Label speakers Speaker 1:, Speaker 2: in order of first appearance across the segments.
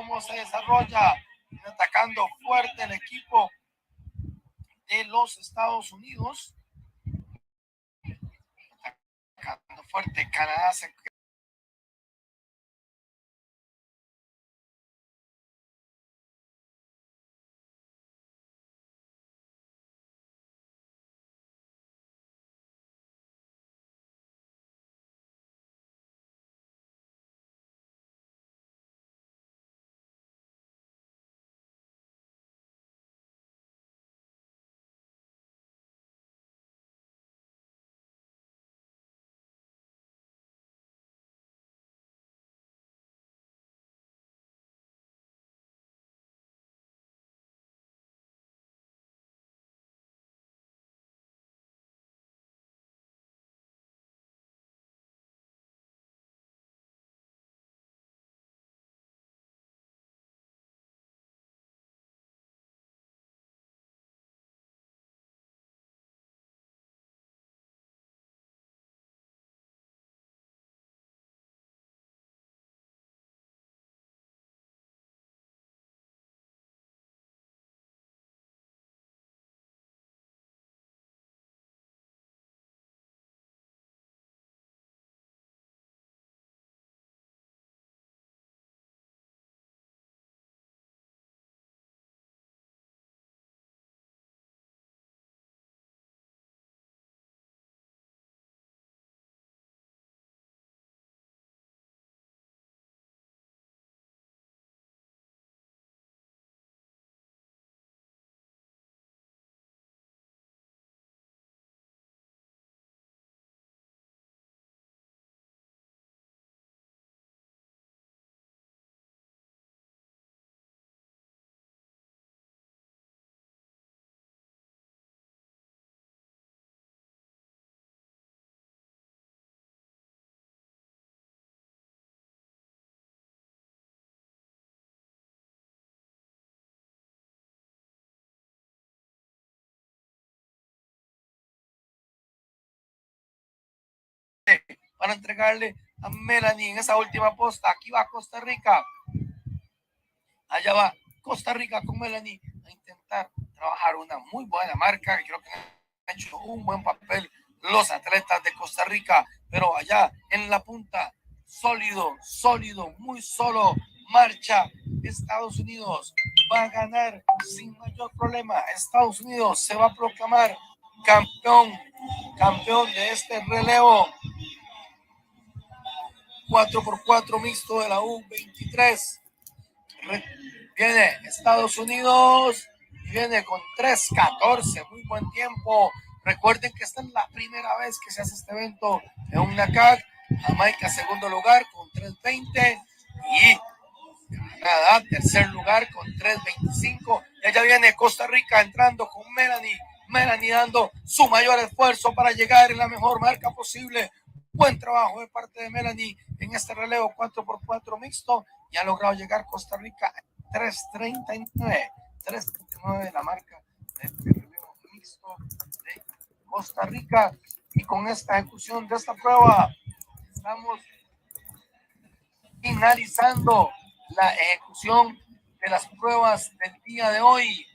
Speaker 1: cómo se desarrolla. Viene atacando fuerte el equipo de los Estados Unidos. Atacando fuerte. Canadá se para entregarle a Melanie en esa última posta. Aquí va Costa Rica. Allá va Costa Rica con Melanie a intentar trabajar una muy buena marca. Creo que han hecho un buen papel los atletas de Costa Rica, pero allá en la punta, sólido, muy solo, marcha Estados Unidos. Va a ganar sin mayor problema. Estados Unidos se va a proclamar campeón de este relevo 4x4 mixto de la U23. Viene Estados Unidos y viene con 3:14, muy buen tiempo. Recuerden que esta es la primera vez que se hace este evento en un NACAC. Jamaica segundo lugar con 3:20 y Canadá tercer lugar con 3:25. Y allá viene Costa Rica entrando con Melanie dando su mayor esfuerzo para llegar en la mejor marca posible. Buen trabajo de parte de Melanie en este relevo 4x4 mixto y ha logrado llegar Costa Rica a 3:39 la marca de este relevo mixto de Costa Rica. Y con esta ejecución de esta prueba estamos finalizando la ejecución de las pruebas del día de hoy.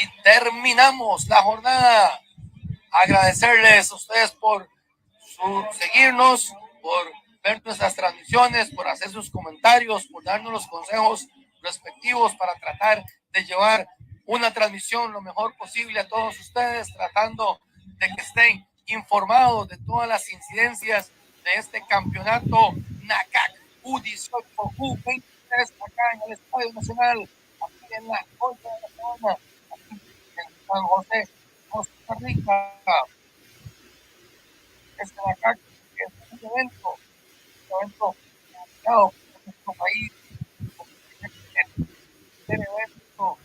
Speaker 1: Y terminamos la jornada. Agradecerles a ustedes por seguirnos, por ver nuestras transmisiones, por hacer sus comentarios, por darnos los consejos respectivos para tratar de llevar una transmisión lo mejor posible a todos ustedes, tratando de que estén informados de todas las incidencias de este campeonato NACAC U18, U23 acá en el Estadio Nacional, aquí en la Concha de la Sabana, aquí en San José, Costa Rica. Este NACAC es un evento realizado en nuestro país, el evento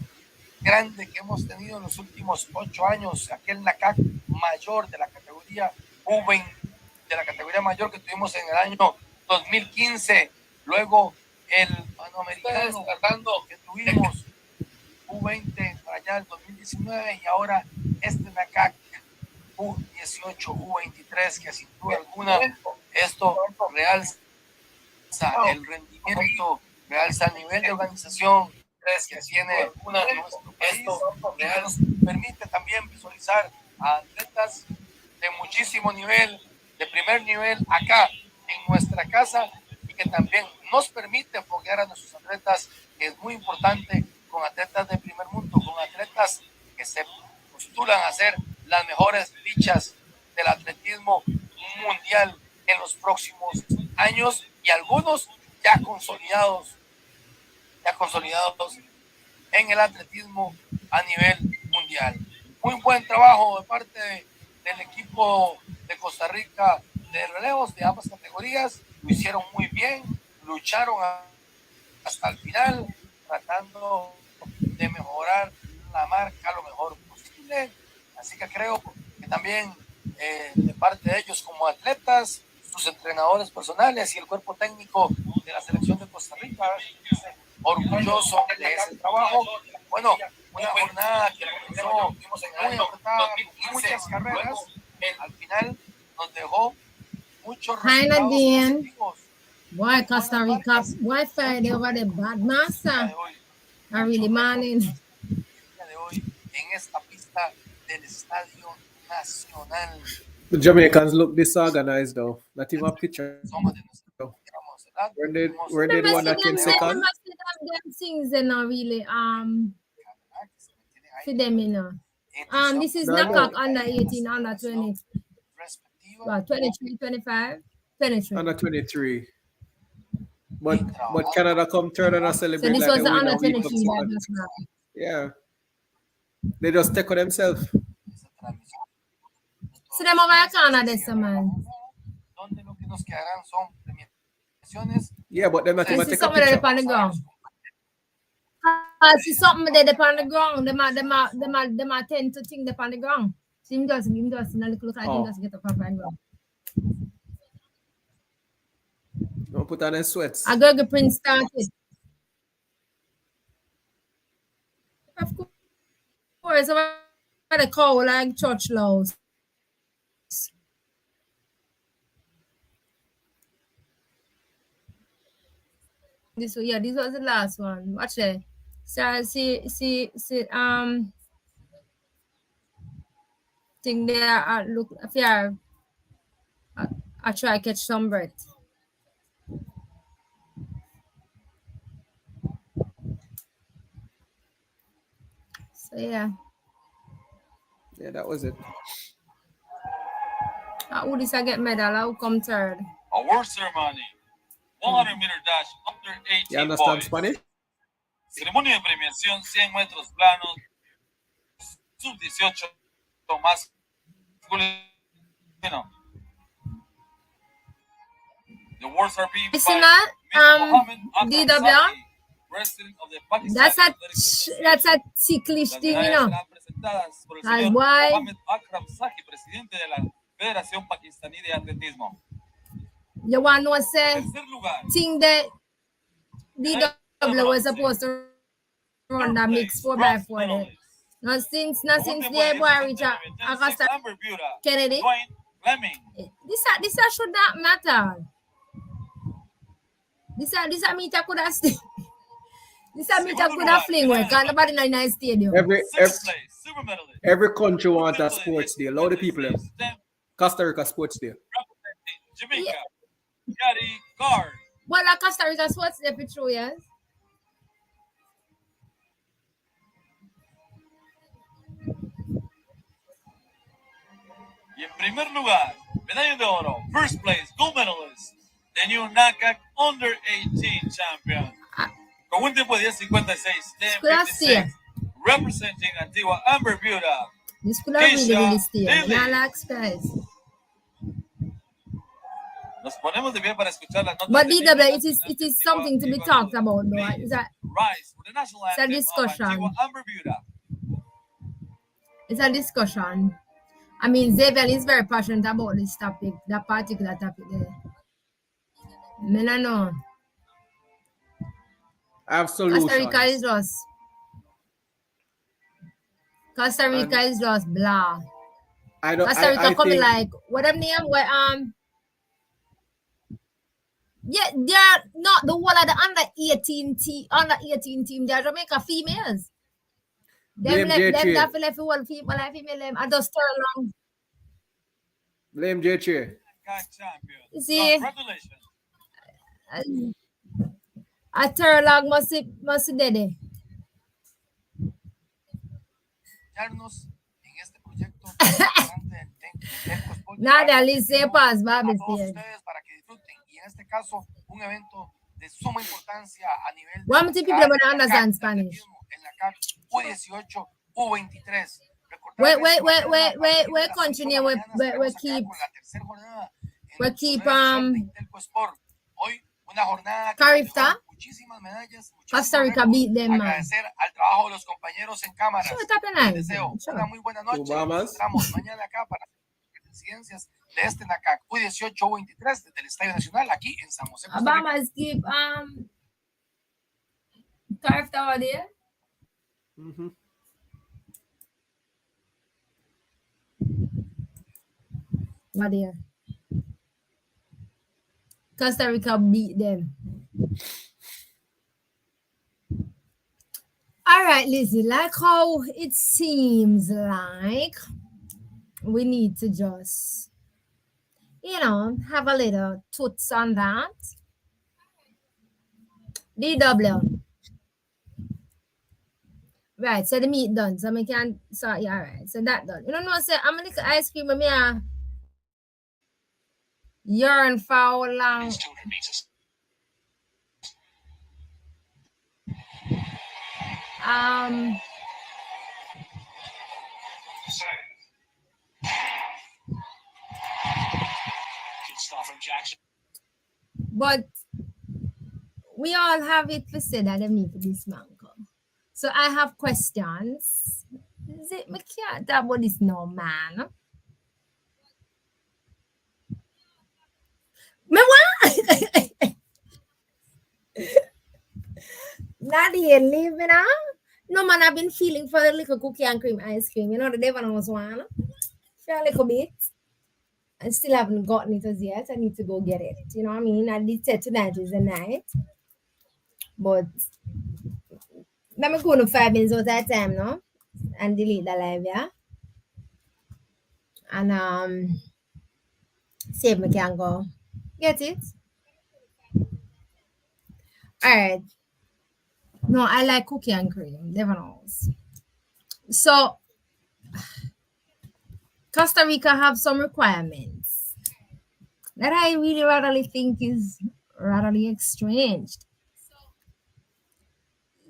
Speaker 1: grande que hemos tenido en los últimos 8 años, aquel NACAC mayor de la categoría U20, de la categoría mayor que tuvimos en el año 2015, luego el panamericano que tuvimos U20 para allá el 2019 y ahora este NACAC U18, U23, que sin duda alguna Esto realza el rendimiento, realza el nivel de organización que tiene nuestro país. Nos permite también visualizar a atletas de muchísimo nivel, de primer nivel acá en nuestra casa, y que también nos permite foguear a nuestros atletas, que es muy importante, con atletas de primer mundo, con atletas que se postulan a ser las mejores fichas del atletismo mundial en los próximos años, y algunos ya consolidados en el atletismo a nivel mundial. Muy buen trabajo de parte del equipo de Costa Rica de relevos de ambas categorías. Lo hicieron muy bien, lucharon hasta el final, tratando de mejorar la marca lo mejor posible. Así que creo que también de parte de ellos como atletas, sus entrenadores personales y el cuerpo técnico de la selección de Costa Rica, orgulloso de ese trabajo. Bueno, una jornada que comenzó muy apretada, muchas carreras, al final nos dejó muchos resultados positivos.
Speaker 2: Boy, Costa Rica, Wi-Fi, they over the bad master. I really morning.
Speaker 1: De hoy en esta pista del Estadio Nacional.
Speaker 3: The Jamaicans look disorganized though. Not even a picture. When they won that 10 seconds.
Speaker 2: Them things they not really for them, you know. This is knockout under 18, under 20. Well, 23, 25, 23.
Speaker 3: Under 23. But Canada come third and celebrate.
Speaker 2: So this
Speaker 3: like
Speaker 2: was the
Speaker 3: they win
Speaker 2: under
Speaker 3: a week
Speaker 2: 23
Speaker 3: of
Speaker 2: that just now.
Speaker 3: Yeah. They just take on themselves.
Speaker 2: So them over Canada, man.
Speaker 3: Yeah, but they're not even take a
Speaker 2: something
Speaker 3: picture.
Speaker 2: on the ground. See something there on the ground. Them are tend to think they on the ground. So him just look like him just get up and ground.
Speaker 3: Don't put on their sweats.
Speaker 2: I go Prince started. Of course, I the call like church laws. This was the last one. Watch it. So see think they are look if you are I try to catch some breath. So yeah.
Speaker 3: Yeah, that was it.
Speaker 2: Who this I get medal? Who come third?
Speaker 4: Award ceremony. 100-meter dash under 18
Speaker 3: You understand
Speaker 4: boys.
Speaker 3: Spanish?
Speaker 4: Ceremonia de premiación 100 metros planos sub-18 masculino. The awards are being
Speaker 2: Listen
Speaker 4: by Mohammed
Speaker 2: DW.
Speaker 4: Akram president of the Pakistan
Speaker 2: That's a ticklish thing, you know. That's why
Speaker 4: Mohammed Akram Saki, presidente de la Federación Pakistaní de Atletismo.
Speaker 2: you want to say thing that DW was supposed to run that mix 4x4 there. Not since the boy reach Augusta Kennedy. This should not matter. This a meter could have stay. This a meter could have fling work. Nobody in the stadium.
Speaker 3: Every country wants a sports day. A lot of people have. Costa Rica sports day.
Speaker 4: Jamaica, Yari, Card.
Speaker 2: Well, Costa Rica sports day for true, yes.
Speaker 4: Y en primer lugar, medalla de oro, first place, gold medalist, the new NACAC Under 18 champion. Con un tiempo de 10:56, 10:56, representing Antigua and Barbuda.
Speaker 2: This could have really stay. Relax, guys.
Speaker 4: Nos ponemos de pie para escuchar las notas.
Speaker 2: But DW, it is something to be talked about, though. It's a discussion. It's a discussion. I mean, Xavier is very passionate about this topic, that particular topic there. I don't know.
Speaker 3: Absolutely.
Speaker 2: Costa Rica is just blah. Costa Rica coming like what them name? Where Yeah, they're not the whole of the under 18 team. They're Jamaica females. Them
Speaker 3: Blame
Speaker 2: them
Speaker 3: J3.
Speaker 2: that left one female, like female them. I just turn around.
Speaker 3: Blame J3.
Speaker 4: Champion.
Speaker 2: You see,
Speaker 4: Congratulations.
Speaker 2: I turn along must dead.
Speaker 1: En este proyecto
Speaker 2: Nada, Alice Paz,
Speaker 1: a
Speaker 2: Babes.
Speaker 1: todos ustedes para que disfruten y en este caso un evento de suma importancia a nivel
Speaker 2: One of the people that understand Spanish.
Speaker 1: en la CAC U18 U23.
Speaker 2: We continue we keep
Speaker 1: hoy una jornada
Speaker 2: Carifta.
Speaker 1: muchísimas medallas,
Speaker 2: Costa Rica beat them, man.
Speaker 1: agradecer al trabajo de los compañeros en cámaras.
Speaker 2: Sure, está penal.
Speaker 1: Les deseo una muy buena noche.
Speaker 3: Obamas.
Speaker 1: Nos encontramos mañana acá para las presidencias de este NACAC U18 U23 desde el Estadio Nacional aquí en San José, Costa Rica.
Speaker 2: Obama's keep Carifta over there.
Speaker 3: Mm-hmm.
Speaker 2: What there? Costa Rica beat them. All right, Lizzie, like how it seems like we need to just, have a little toots on that. DW. Right, so the meat done. So I can, so yeah, all right. So that done. You know what I'm saying? I'm going to ice cream with me. Yearn for how long? But we all have it to say that they need to dismantle. So I have questions. Me can't talk about this no, man. Me what? Nadia leaving out? No, man, I've been feeling for a little cookie and cream ice cream. You know, the devil knows one. For a little bit. I still haven't gotten it as yet. I need to go get it. You know what I mean? I did say tonight is the night. But let me go to 5 minutes out of time now. And delete the live, yeah? And see if I can go get it. Alright. No, I like cookie and cream. Never knows. So Costa Rica have some requirements that I really rather think is rather estranged.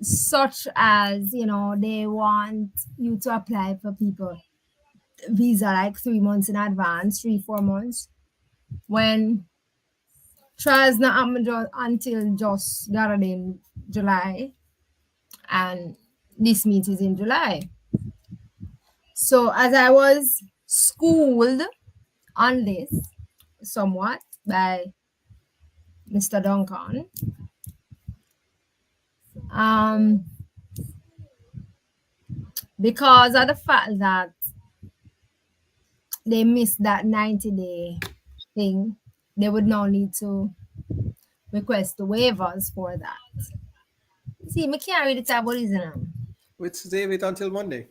Speaker 2: Such as, they want you to apply for people visa like 3 months in advance, 3-4 months. When trials not happen until just the other day in July. And this meet is in July. So as I was schooled on this somewhat by Mr. Duncan, because of the fact that they missed that 90-day thing, they would now need to request the waivers for that. See, I can't read the tab. What is it now?
Speaker 3: Let's save it until Monday.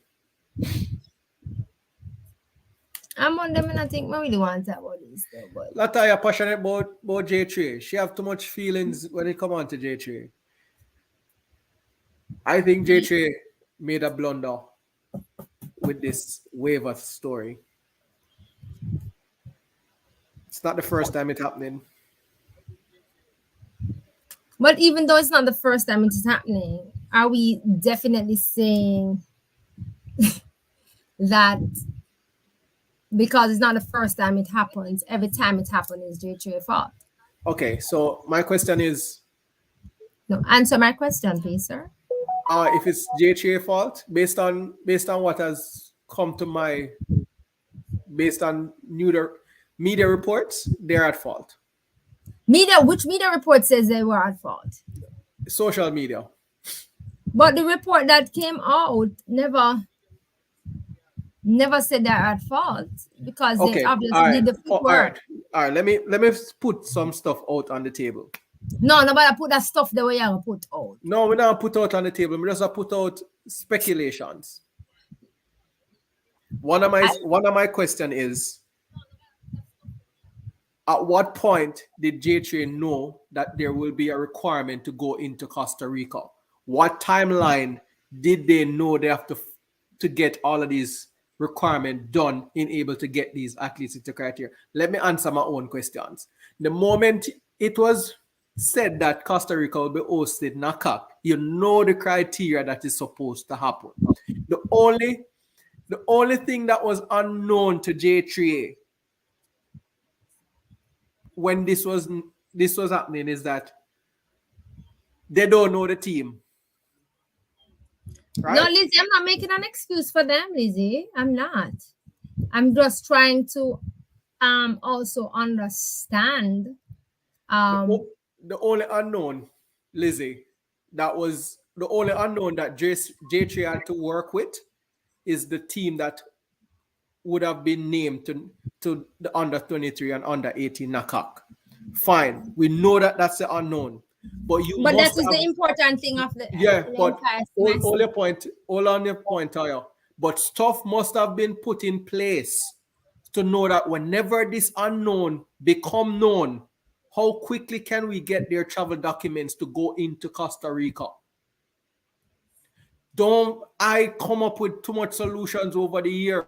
Speaker 2: I'm on them and I think I really want to talk about this though. But
Speaker 3: Lataya passionate about J3. She have too much feelings when it come on to J3. I think J3 made a blunder with this waiver story. It's not the first time it's happening.
Speaker 2: But even though it's not the first time it is happening, are we definitely saying that because it's not the first time it happens, every time it happens is J3 fault?
Speaker 3: Okay, so my question is...
Speaker 2: No, answer my question, please, sir.
Speaker 3: If it's J3 fault, based on what has come to my... Based on media reports, they're at fault.
Speaker 2: Which media report says they were at fault?
Speaker 3: Social media.
Speaker 2: But the report that came out never Never said they're at fault because they
Speaker 3: Okay,
Speaker 2: obviously did the footwork.
Speaker 3: All right. Let me put some stuff out on the table.
Speaker 2: No, nobody put that stuff the way you put out.
Speaker 3: No, we don't put out on the table. We just put out speculations. One of my question is, at what point did J3 know that there will be a requirement to go into Costa Rica? What timeline did they know they have to get all of these requirements done in able to get these athletes into criteria? Let me answer my own questions. The moment it was said that Costa Rica will be hosted NACAC, you know the criteria that is supposed to happen. The only thing that was unknown to J3A when this was happening is that they don't know the team. Right?
Speaker 2: No, Lizzie, I'm not making an excuse for them, Lizzie. I'm not. I'm just trying to also understand.
Speaker 3: The only unknown, Lizzie, that was the only unknown that J3 had to work with is the team that would have been named to the under 23 and under 18 NACAC. Fine, we know that that's the unknown, but
Speaker 2: that is the important thing of the
Speaker 3: but all on your point, Tayo. But stuff must have been put in place to know that whenever this unknown become known, how quickly can we get their travel documents to go into Costa Rica? Don't I come up with too much solutions over the years?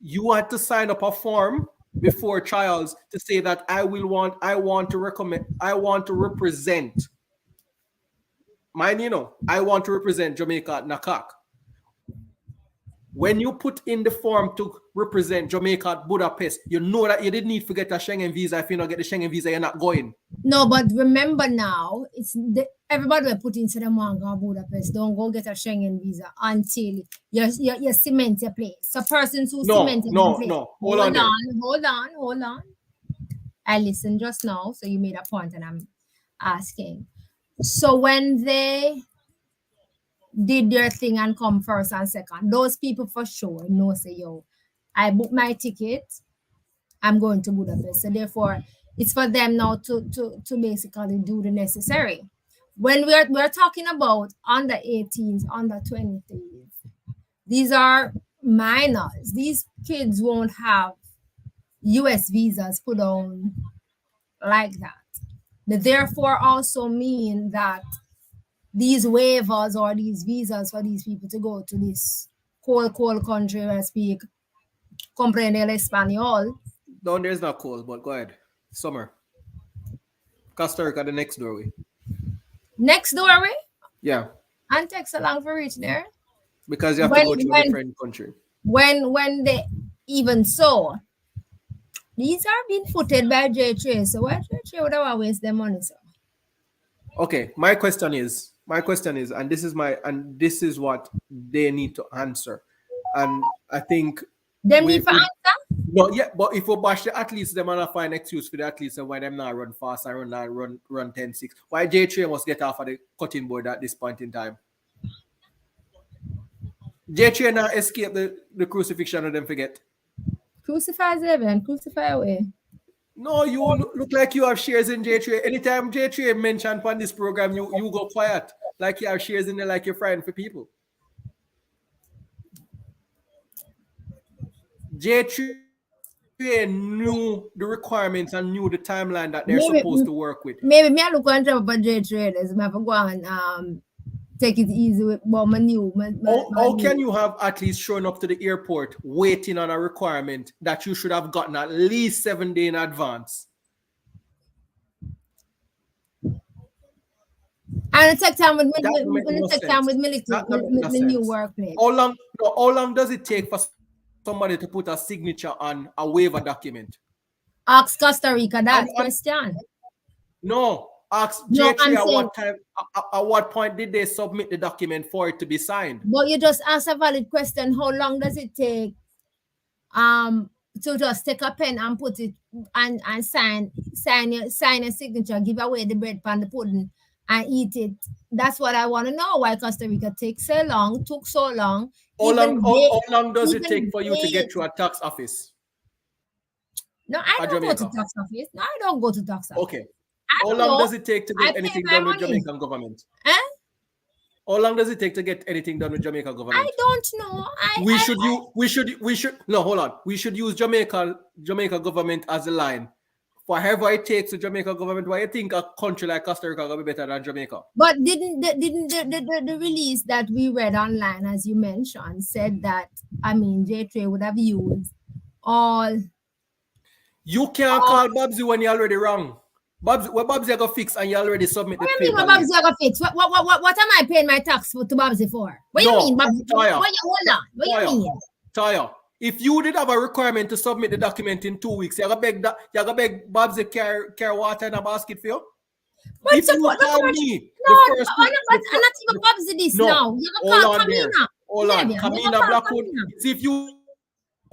Speaker 3: You had to sign up a form before trials to say that I want to represent. I want to represent Jamaica at NACAC. When you put in the form to represent Jamaica at Budapest, you know that you didn't need to get a Schengen visa. If you don't get the Schengen visa, you're not going.
Speaker 2: No, but remember now, everybody will put into them one go Budapest. Don't go get a Schengen visa until you cement your place. So persons who cement your place.
Speaker 3: No.
Speaker 2: Hold on. I listened just now, so you made a point and I'm asking. So when they did their thing and come first and second, those people for sure know say, yo, I booked my ticket, I'm going to Budapest. So therefore, it's for them now to basically do the necessary. When we're talking about under 18s, under 23s, these are minors. These kids won't have US visas put on like that. They therefore also mean that these waivers or these visas for these people to go to this cold country where speak comprende el español.
Speaker 3: No, there's not cold, but go ahead. Summer. Costa Rica, the next doorway.
Speaker 2: Next doorway?
Speaker 3: Yeah.
Speaker 2: And takes so long for reach there?
Speaker 3: Because you have to go to a different country.
Speaker 2: When they even so, these are being footed by J3, so why J3 would have waste their money, so?
Speaker 3: Okay, my question is, and this is what they need to answer. And I think
Speaker 2: they need to answer?
Speaker 3: No, yeah, but if we bash the athletes, them gonna find excuse for the athletes and why them not run fast and run 10-6. Why J3 must get off of the cutting board at this point in time? J3 not escape the crucifixion of them forget.
Speaker 2: Crucify them, crucify away.
Speaker 3: No, you look like you have shares in J3. Anytime J3 mentioned on this program, you go quiet. Like you have shares in there, like you're frying for people. J3 knew the requirements and knew the timeline that they're supposed to work with.
Speaker 2: Maybe me I look on top of J3. I have to go and take it easy with what my new.
Speaker 3: How can you have athletes showing up to the airport waiting on a requirement that you should have gotten at least 7 days in advance?
Speaker 2: And it take time with the new workplace.
Speaker 3: How long does it take for somebody to put a signature on a waiver document?
Speaker 2: Ask Costa Rica that question.
Speaker 3: No. Ask J3 at what point did they submit the document for it to be signed?
Speaker 2: But you just asked a valid question. How long does it take to just take a pen and put it and sign your signature, give away the bread pan the pudding and eat it. That's what I want to know. Why Costa Rica took so long?
Speaker 3: How long does it
Speaker 2: even
Speaker 3: take for you to
Speaker 2: they-
Speaker 3: get to a tax office?
Speaker 2: No, I
Speaker 3: At
Speaker 2: don't go to
Speaker 3: Jamaica?
Speaker 2: tax office. No, I don't go to tax office.
Speaker 3: Okay.
Speaker 2: I
Speaker 3: How
Speaker 2: don't
Speaker 3: long
Speaker 2: know.
Speaker 3: does it take to
Speaker 2: I
Speaker 3: get
Speaker 2: pay
Speaker 3: anything
Speaker 2: my
Speaker 3: done with
Speaker 2: money.
Speaker 3: Jamaican government?
Speaker 2: Huh?
Speaker 3: How long does it take to get anything done with Jamaican government?
Speaker 2: I don't know.
Speaker 3: Hold on. We should use Jamaica government as a line. For however it takes to Jamaica government, why you think a country like Costa Rica will be better than Jamaica?
Speaker 2: But didn't the release that we read online, as you mentioned, said that J3 would have used all.
Speaker 3: You can't call Babsy when you're already wrong. Babsy got fix and you already submit the paper.
Speaker 2: What Babsy got fix? What am I paying my tax to Babsy for? What you mean, Babsy? What you mean?
Speaker 3: Taya, if you did have a requirement to submit the document in 2 weeks, you gotta beg Babsy carry water in a basket for you.
Speaker 2: But
Speaker 3: if you call me,
Speaker 2: I'm not even Babsy this now. You can call Kamina.
Speaker 3: Hold on, Kamina Blackwood. See, if you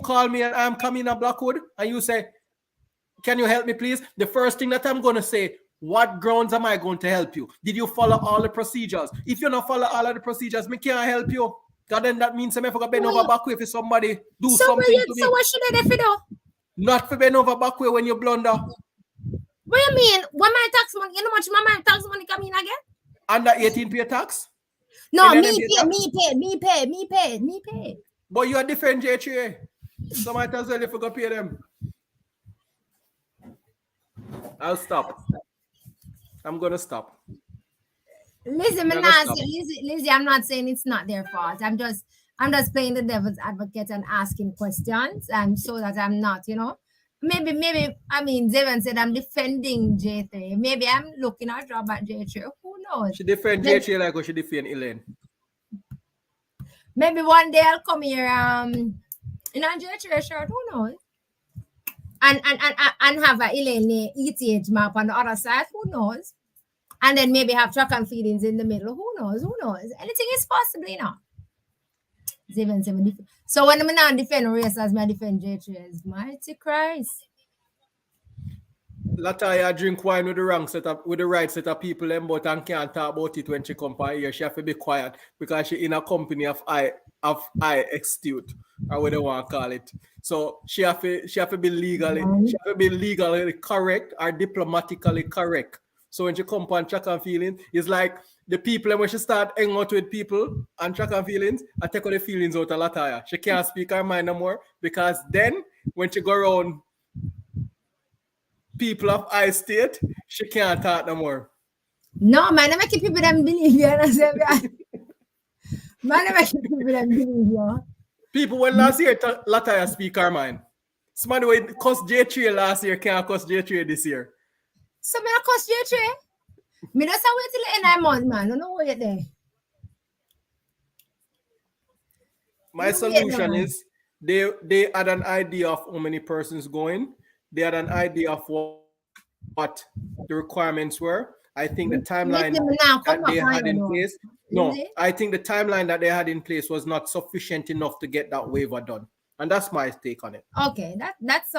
Speaker 3: call me and I'm Kamina Blackwood and you say, can you help me, please? The first thing that I'm going to say, what grounds am I going to help you? Did you follow all the procedures? If you don't follow all of the procedures, me can't help you. Because then that means I'm going to bend over back way if somebody do something to me.
Speaker 2: So what should I do for you?
Speaker 3: Not for bend over back way when you blunder.
Speaker 2: What you mean? When my tax money, you know how much my tax money come in again?
Speaker 3: Under 18 pay tax?
Speaker 2: No, me pay.
Speaker 3: But you are different J3. So might as well if you go pay them. I'll stop. I'm gonna stop.
Speaker 2: Lizzie, I'm not saying it's not their fault. I'm just playing the devil's advocate and asking questions, and so that I'm not, maybe Zevan said I'm defending J3. Maybe I'm looking at job at J3. Who knows?
Speaker 3: She defend J3 like what she defend Elaine.
Speaker 2: Maybe one day I'll come here in a J3 shirt. Who knows? And have a Elaine ETH map on the other side. Who knows? And then maybe have track and feelings in the middle. Who knows? Anything is possible, So when I'm not defend race as my defend J3, mighty Christ.
Speaker 3: Lataya drink wine with the right set of people and but and can't talk about it when she come here. She have to be quiet because she in a company of I extute or what they want to call it. So she have to be legally correct or diplomatically correct. So when she come on track and feelings, it's like the people when she start hanging out with people and track and feelings, I take all the feelings out of Lataya. She can't speak her mind no more because then when she go around people of I state, she can't talk no more.
Speaker 2: No, man, I make people them believe you. Man, I make people them believe you.
Speaker 3: People when last year Lataya speak her mind. Somebody way cost J3 last year can't cost J3 this year.
Speaker 2: So me not cost J3? Me just wait till the end of the month, man. I don't know what you're there.
Speaker 3: My solution is they had an idea of how many persons going. They had an idea of what the requirements were. I think the timeline that they had in place. No, I think the timeline that they had in place was not sufficient enough to get that waiver done. And that's my take on it.
Speaker 2: Okay, that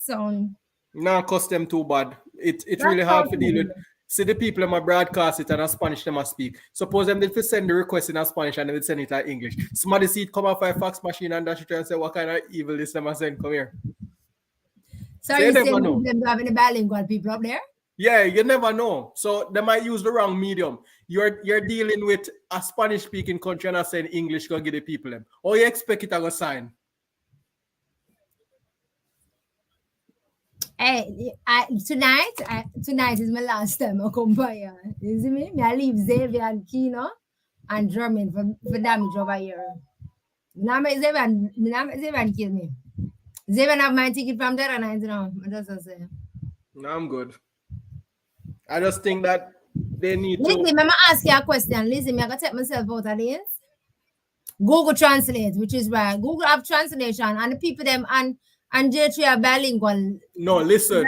Speaker 2: sound.
Speaker 3: Now cost them too bad. It's really hard to deal with. See the people in my broadcast it and in Spanish them must speak. Suppose them they send the request in Spanish and they would send it in English. Somebody see it come off a fax machine and dash it and say what kind of evil this them send come here.
Speaker 2: So you saying them having the bilingual people up there?
Speaker 3: Yeah, you never know. So they might use the wrong medium. You're dealing with a Spanish speaking country and I saying English gonna give the people them. Or you expect it to go sign.
Speaker 2: Hey, tonight is my last time I come by here. You see me? I leave Xavier and Kino and Drummond for damage over here. Now Xavier kill me. Xavier have my ticket from there and I know. That's what I say.
Speaker 3: No, I'm good. I just think that they need
Speaker 2: Lizzie,
Speaker 3: to.
Speaker 2: I'm going to ask you a question. Lizzie, I'm going to take myself out of this. Google Translate, which is right. Google have translation and the people them and J3 are bilingual.
Speaker 3: No, listen.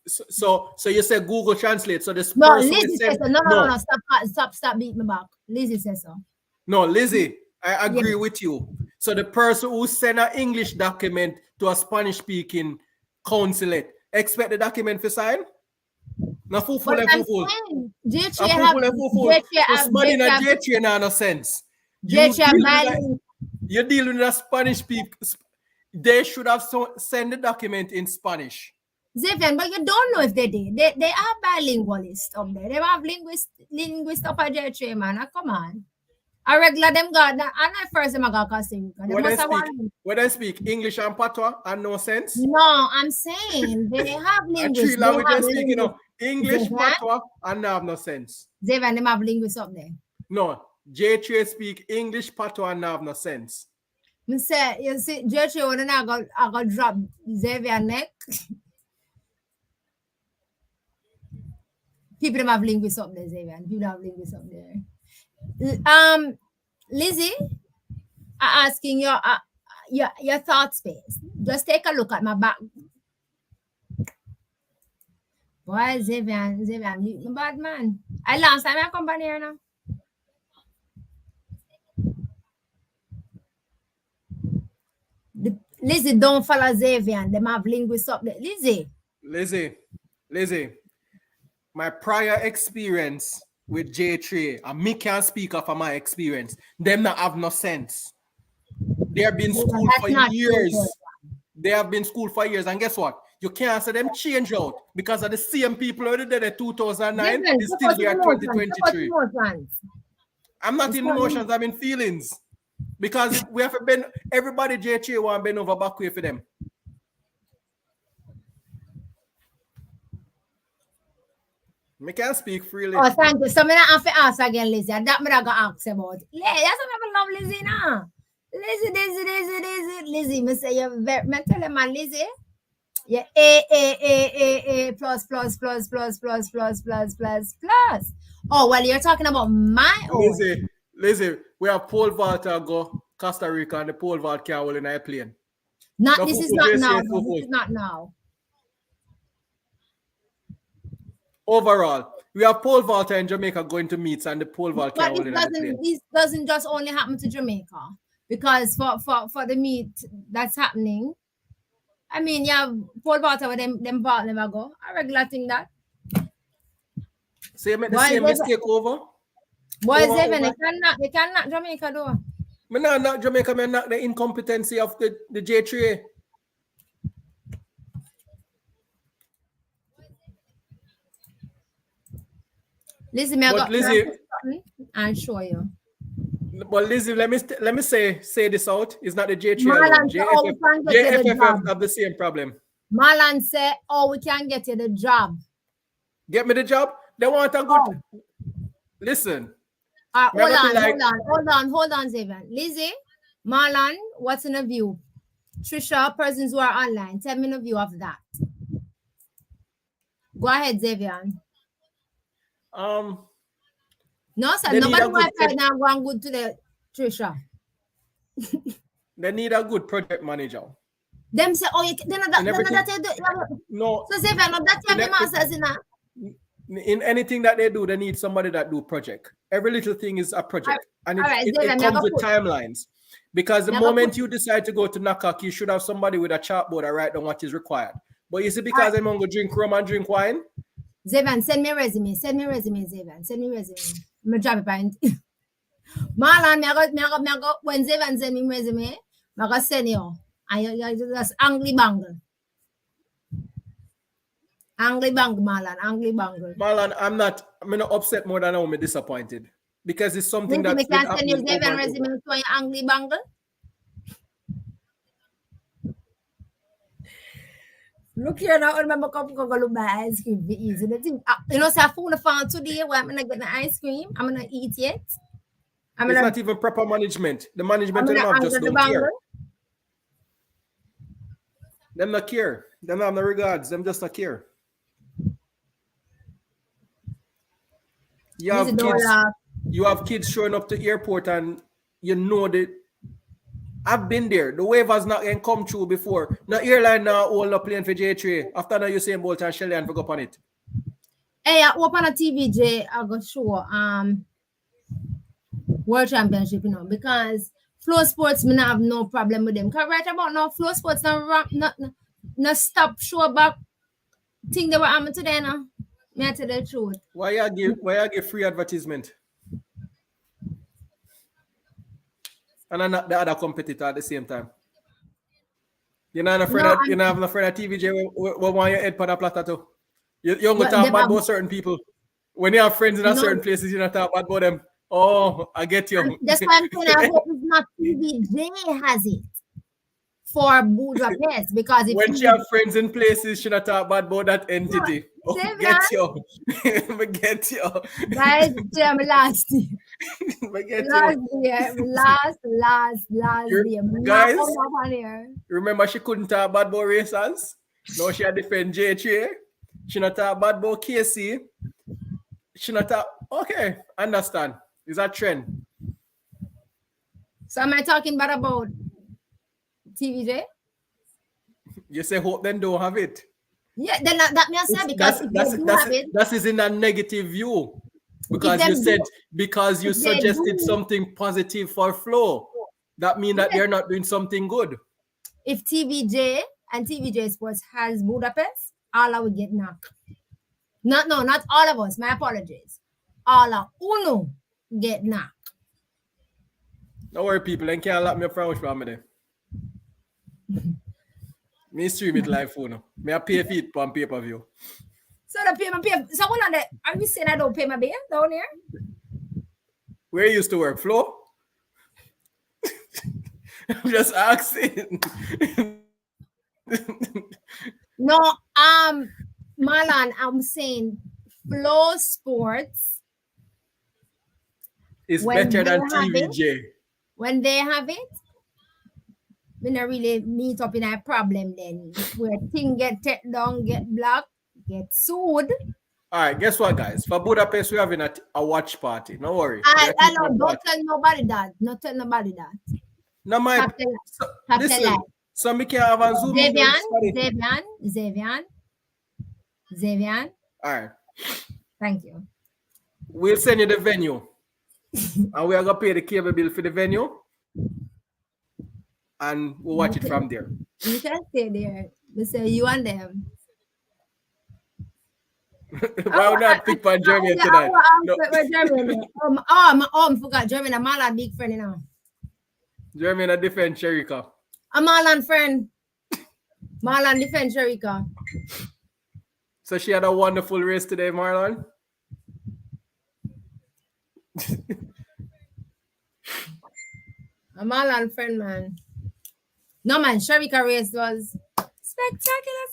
Speaker 3: So you say Google Translate. So this
Speaker 2: no,
Speaker 3: person
Speaker 2: Lizzie says so. No. Stop beating me back. Lizzie says so.
Speaker 3: No, Lizzie, I agree with you. So the person who send an English document to a Spanish-speaking consulate, expect the document for sign? Na full.
Speaker 2: J3 have
Speaker 3: Somebody in a J3 na no sense. You deal with the Spanish people. They should have sent the document in Spanish.
Speaker 2: Xavier, but you don't know if they did. They have bilingualists up there. They have linguists up at J3, man. Come on. A regular them got and at first them got Costa Rica.
Speaker 3: When they speak English and patois and no sense?
Speaker 2: No, I'm saying they have linguists.
Speaker 3: Three languages speaking of English, patois, and have no sense.
Speaker 2: Xavier, them have linguists up there.
Speaker 3: No, J3 speak English, patois, and have no sense.
Speaker 2: Me say, you see, J3 when I got drop Xavier neck. People them have linguists up there, Xavier. People have linguists up there. Lizzie, I'm asking your thought space. Just take a look at my back. Boy, Xavier, you bad man. I last time I come here now. Lizzie, don't follow Xavier. Them have linguists up there.
Speaker 3: Lizzie. My prior experience with J3, and me can't speak of my experience. Them not have no sense. They have been school for years. They have been school for years, and guess what? You can't say them change out because of the same people who did it in 2009. They still there 2023. I'm not in emotions. I'm in feelings because we have been everybody J3 want been over back way for them. I can't speak freely.
Speaker 2: Oh, thank you. So I have to ask again, Lizzie. That I got to ask about. That's what I love Lizzie now. Lizzie. Me say you very. Me tell them, man, Lizzie. Yeah, A plus. Oh, well, you're talking about my own.
Speaker 3: Lizzie, we have pole vaulter go Costa Rica and the pole vault can't hold in a plane.
Speaker 2: This is not now. This is not now.
Speaker 3: Overall, we have pole vaulter in Jamaica going to meets and the pole vault can't hold in a plane.
Speaker 2: This doesn't just only happen to Jamaica because for the meet that's happening, I mean, you have pole vaulter where them vault never go. A regular thing that.
Speaker 3: So you make the same mistake over?
Speaker 2: Boy, they cannot Jamaica though.
Speaker 3: Me not Jamaica, me not the incompetency of the J3.
Speaker 2: Lizzie, I'll show you.
Speaker 3: But Lizzie, let me say this out. It's not the J3 alone. JFF have the same problem.
Speaker 2: Marlon said, "Oh, we can get you the job."
Speaker 3: Get me the job. They want a good. Listen.
Speaker 2: Hold on, Xavier. Lizzie, Marlon, what's in the view? Trisha, persons who are online, tell me the view of that. Go ahead, Xavier. No, sir. Nobody wants to now going good to the Trisha.
Speaker 3: They need a good project manager.
Speaker 2: Them say, oh, no. So Xavier, no, that's what the masters in that.
Speaker 3: In anything that they do, they need somebody that do project. Every little thing is a project. And it comes with timelines. Because the moment you decide to go to Nakak, you should have somebody with a chalkboard to write down what is required. But is it because I'm going to drink rum and drink wine?
Speaker 2: Zevan, send me a resume. Zevan. Send me a resume. I'm going to drop it by Marlon, I go, when Zevan send me a resume, I'm going to send you. And you just angry bangle. Angry bangle, Marlon. Angry bangle.
Speaker 3: Marlon, I'm not upset more than I'm disappointed. Because it's something that.
Speaker 2: You can send your Zevan resume to your angry bangle? Look here now, remember come go look buy ice cream. Be easy. You know, say I found a fan today where I'm gonna get the ice cream. I'm gonna eat it.
Speaker 3: It's not even proper management. The management of them just don't care. Them not care. Them have no regards. Them just not care. You have kids showing up to the airport and you know that I've been there. The waivers not even come through before. No airline now hold a plane for J3. After that, you say Bolt and Shelly and forgot upon it.
Speaker 2: Hey, I open a TVJ, I go show World Championship, you know, because Flow Sports, me not have no problem with them. Because right about now, Flow Sports not stop show back thing they were having today now. Me tell the truth.
Speaker 3: Why you give free advertisement? And I'm not the other competitor at the same time. You're not a friend. You're not having a friend at TVJ. We want your head for the platter too. You don't go talk about certain people. When you have friends in certain places, you don't talk about them. Oh, I get you.
Speaker 2: That's why I'm saying I hope it's not TVJ has it for Budapest, because if
Speaker 3: when she have friends in places, she not talk about that entity.
Speaker 2: No,
Speaker 3: get you. I get you.
Speaker 2: Guys, last year. Last year.
Speaker 3: Guys, remember she couldn't talk about racers? No, she had defend J3. She not talk about KC. She not talk. Okay, understand. It's a trend.
Speaker 2: So am I talking about TVJ?
Speaker 3: You say hope then don't have it.
Speaker 2: Yeah, then that means
Speaker 3: that is in a negative view. Because you suggested something positive for Flow. That means that they're not doing something good.
Speaker 2: If TVJ and TVJ Sports has Budapest, all I would get knocked. Not all of us. My apologies. All of Uno get knocked.
Speaker 3: Don't worry, people. Then can't lock me up from which family. Me stream it live phone. Me I pay feet on pay-per-view.
Speaker 2: So the pay. So one of the, are you saying I don't pay my bill down here?
Speaker 3: Where you used to work, Flo? I'm just asking.
Speaker 2: No, Marlon, I'm saying Flow Sports
Speaker 3: is better than TVJ.
Speaker 2: When they have it, we don't really meet up in a problem then. Where things get taken down, get blocked, get sued.
Speaker 3: All right, guess what, guys? For Budapest, we're having a watch party. No worry.
Speaker 2: I know, don't tell nobody that. Don't tell nobody that.
Speaker 3: No, my listen. So me can have a Zoom. Xavier. All right.
Speaker 2: Thank you.
Speaker 3: We'll send you the venue. And we are gonna pay the cable bill for the venue. And we'll watch it from there.
Speaker 2: You can stay there. We say you and them.
Speaker 3: Why would not pick for Germany tonight?
Speaker 2: I forgot Germany. I'm a big friend now.
Speaker 3: Germany defend Sherika.
Speaker 2: I'm Marlon friend. Marlon defend Sherika.
Speaker 3: So she had a wonderful race today, Marlon.
Speaker 2: I'm Marlon friend, man. No man, Sherika race was spectacular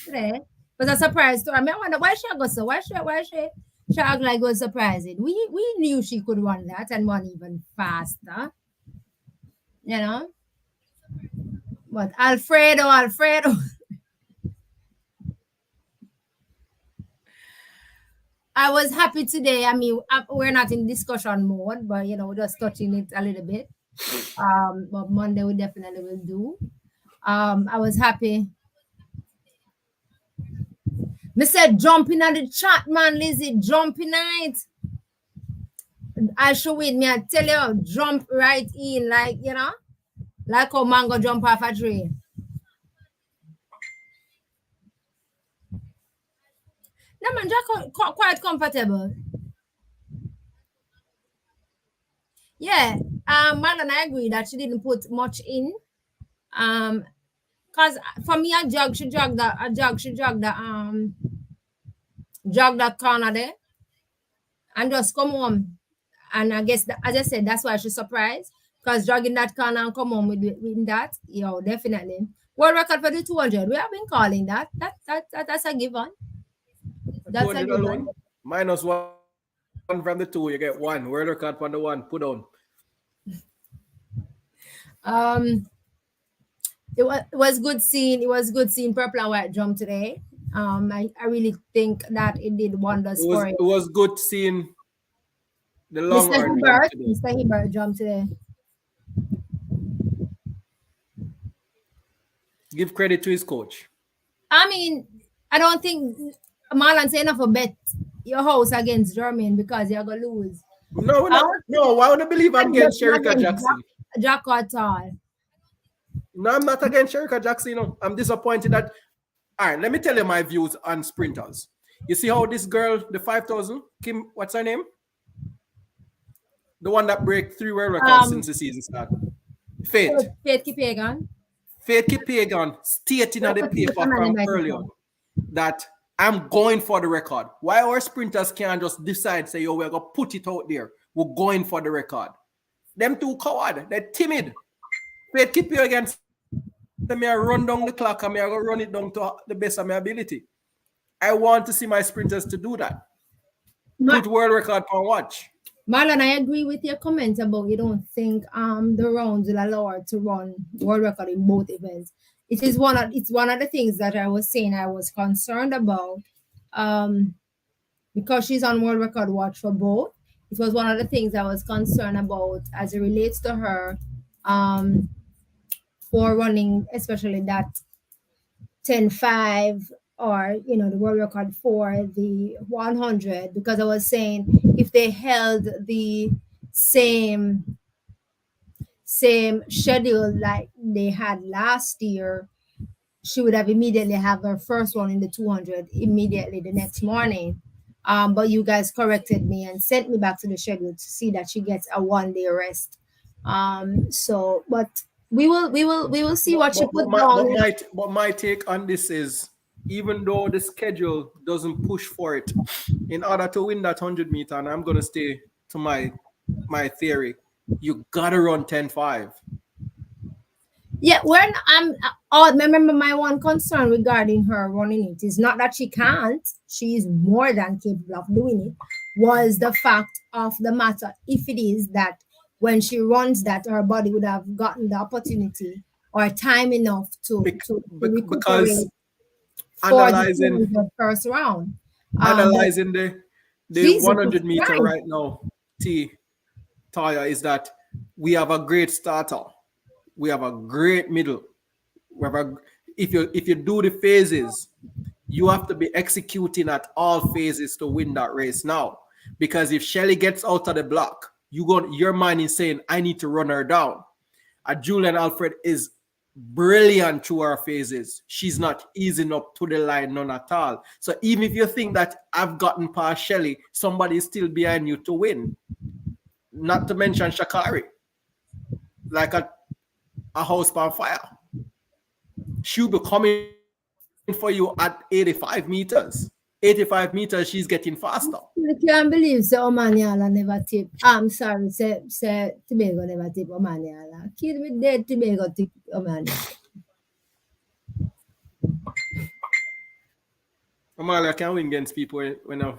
Speaker 2: today. It was a surprise to her. I mean, I wonder why she go so. Why she act like it was surprising. We knew she could run that and run even faster. You know? But Alfredo. I was happy today. I mean, we're not in discussion mode, but you know, just touching it a little bit. But Monday we definitely will do. I was happy. Me said jumping on the chat, man, Lizzie, jumping on it. I show with me, I tell you, jump right in, like, you know, like how mango jump off a tree. No, man, just quite comfortable. Yeah, Marlon, I agree that she didn't put much in. Cause for me, she jog that corner there, and just come home. And I guess, as I said, that's why she's surprised. Because jogging that corner and come home with that, yo, definitely. World record for the 200. We have been calling that. That's a given. That's a given.
Speaker 3: Minus one from the 2, you get 1. World record for the 1. Put on.
Speaker 2: It was good seeing. It was good seeing purple and white jump today. I really think that it did wonders for it.
Speaker 3: It was good seeing the long
Speaker 2: Mr. Hibbert jump today.
Speaker 3: Give credit to his coach.
Speaker 2: I mean, I don't think Marlon say enough for bet your house against German because you're gonna lose.
Speaker 3: No, why would I believe I'm against Sherika Jackson?
Speaker 2: Jack at all.
Speaker 3: No, I'm not against Sherika Jackson. You know, I'm disappointed that All right, let me tell you my views on sprinters. You see how this girl, the 5,000, Kim, what's her name? The one that break 3 world records since the season started. Faith.
Speaker 2: Faith Kipyegon.
Speaker 3: Faith Kipyegon stating on the paper from earlier that I'm going for the record. Why our sprinters can't just decide, say, yo, we're going to put it out there. We're going for the record. Them two coward. They're timid. Faith Kipyegon, me run down the clock and me going to run it down to the best of my ability. I want to see my sprinters to do that. Put world record on watch.
Speaker 2: Marlon, I agree with your comment about you don't think the rounds will allow her to run world record in both events. It's one of the things that I was saying I was concerned about because she's on world record watch for both. It was one of the things I was concerned about as it relates to her for running, especially that 10.5 or the world record for the 100, because I was saying if they held the same schedule like they had last year, she would have immediately have her first one in the 200 immediately the next morning. But you guys corrected me and sent me back to the schedule to see that she gets a 1-day rest. But we will see what she put down.
Speaker 3: But my take on this is, even though the schedule doesn't push for it, in order to win that 100 meter, and I'm going to stay to my theory, you got to run 10.5.
Speaker 2: Yeah, remember my one concern regarding her running it is not that she can't, she is more than capable of doing it, was the fact of the matter, if it is that when she runs that, her body would have gotten the opportunity or time enough to recuperate.
Speaker 3: Because
Speaker 2: analyzing the first round.
Speaker 3: Analyzing the 100 meter right now, Taya, is that we have a great starter. We have a great middle. If you do the phases, you have to be executing at all phases to win that race now. Because if Shelly gets out of the block, your mind is saying, I need to run her down. Julian Alfred is brilliant through her phases. She's not easing up to the line, none at all. So even if you think that I've gotten past Shelly, somebody is still behind you to win. Not to mention Shakari. Like a house on fire. She'll be coming for you at 85 meters. 85 meters, she's getting faster.
Speaker 2: I can't believe Omaniala never tip. I'm sorry, say Tobago never tip Omaniala. Kid me dead, Tobago tip Omaniala.
Speaker 3: Amalia can win against people when of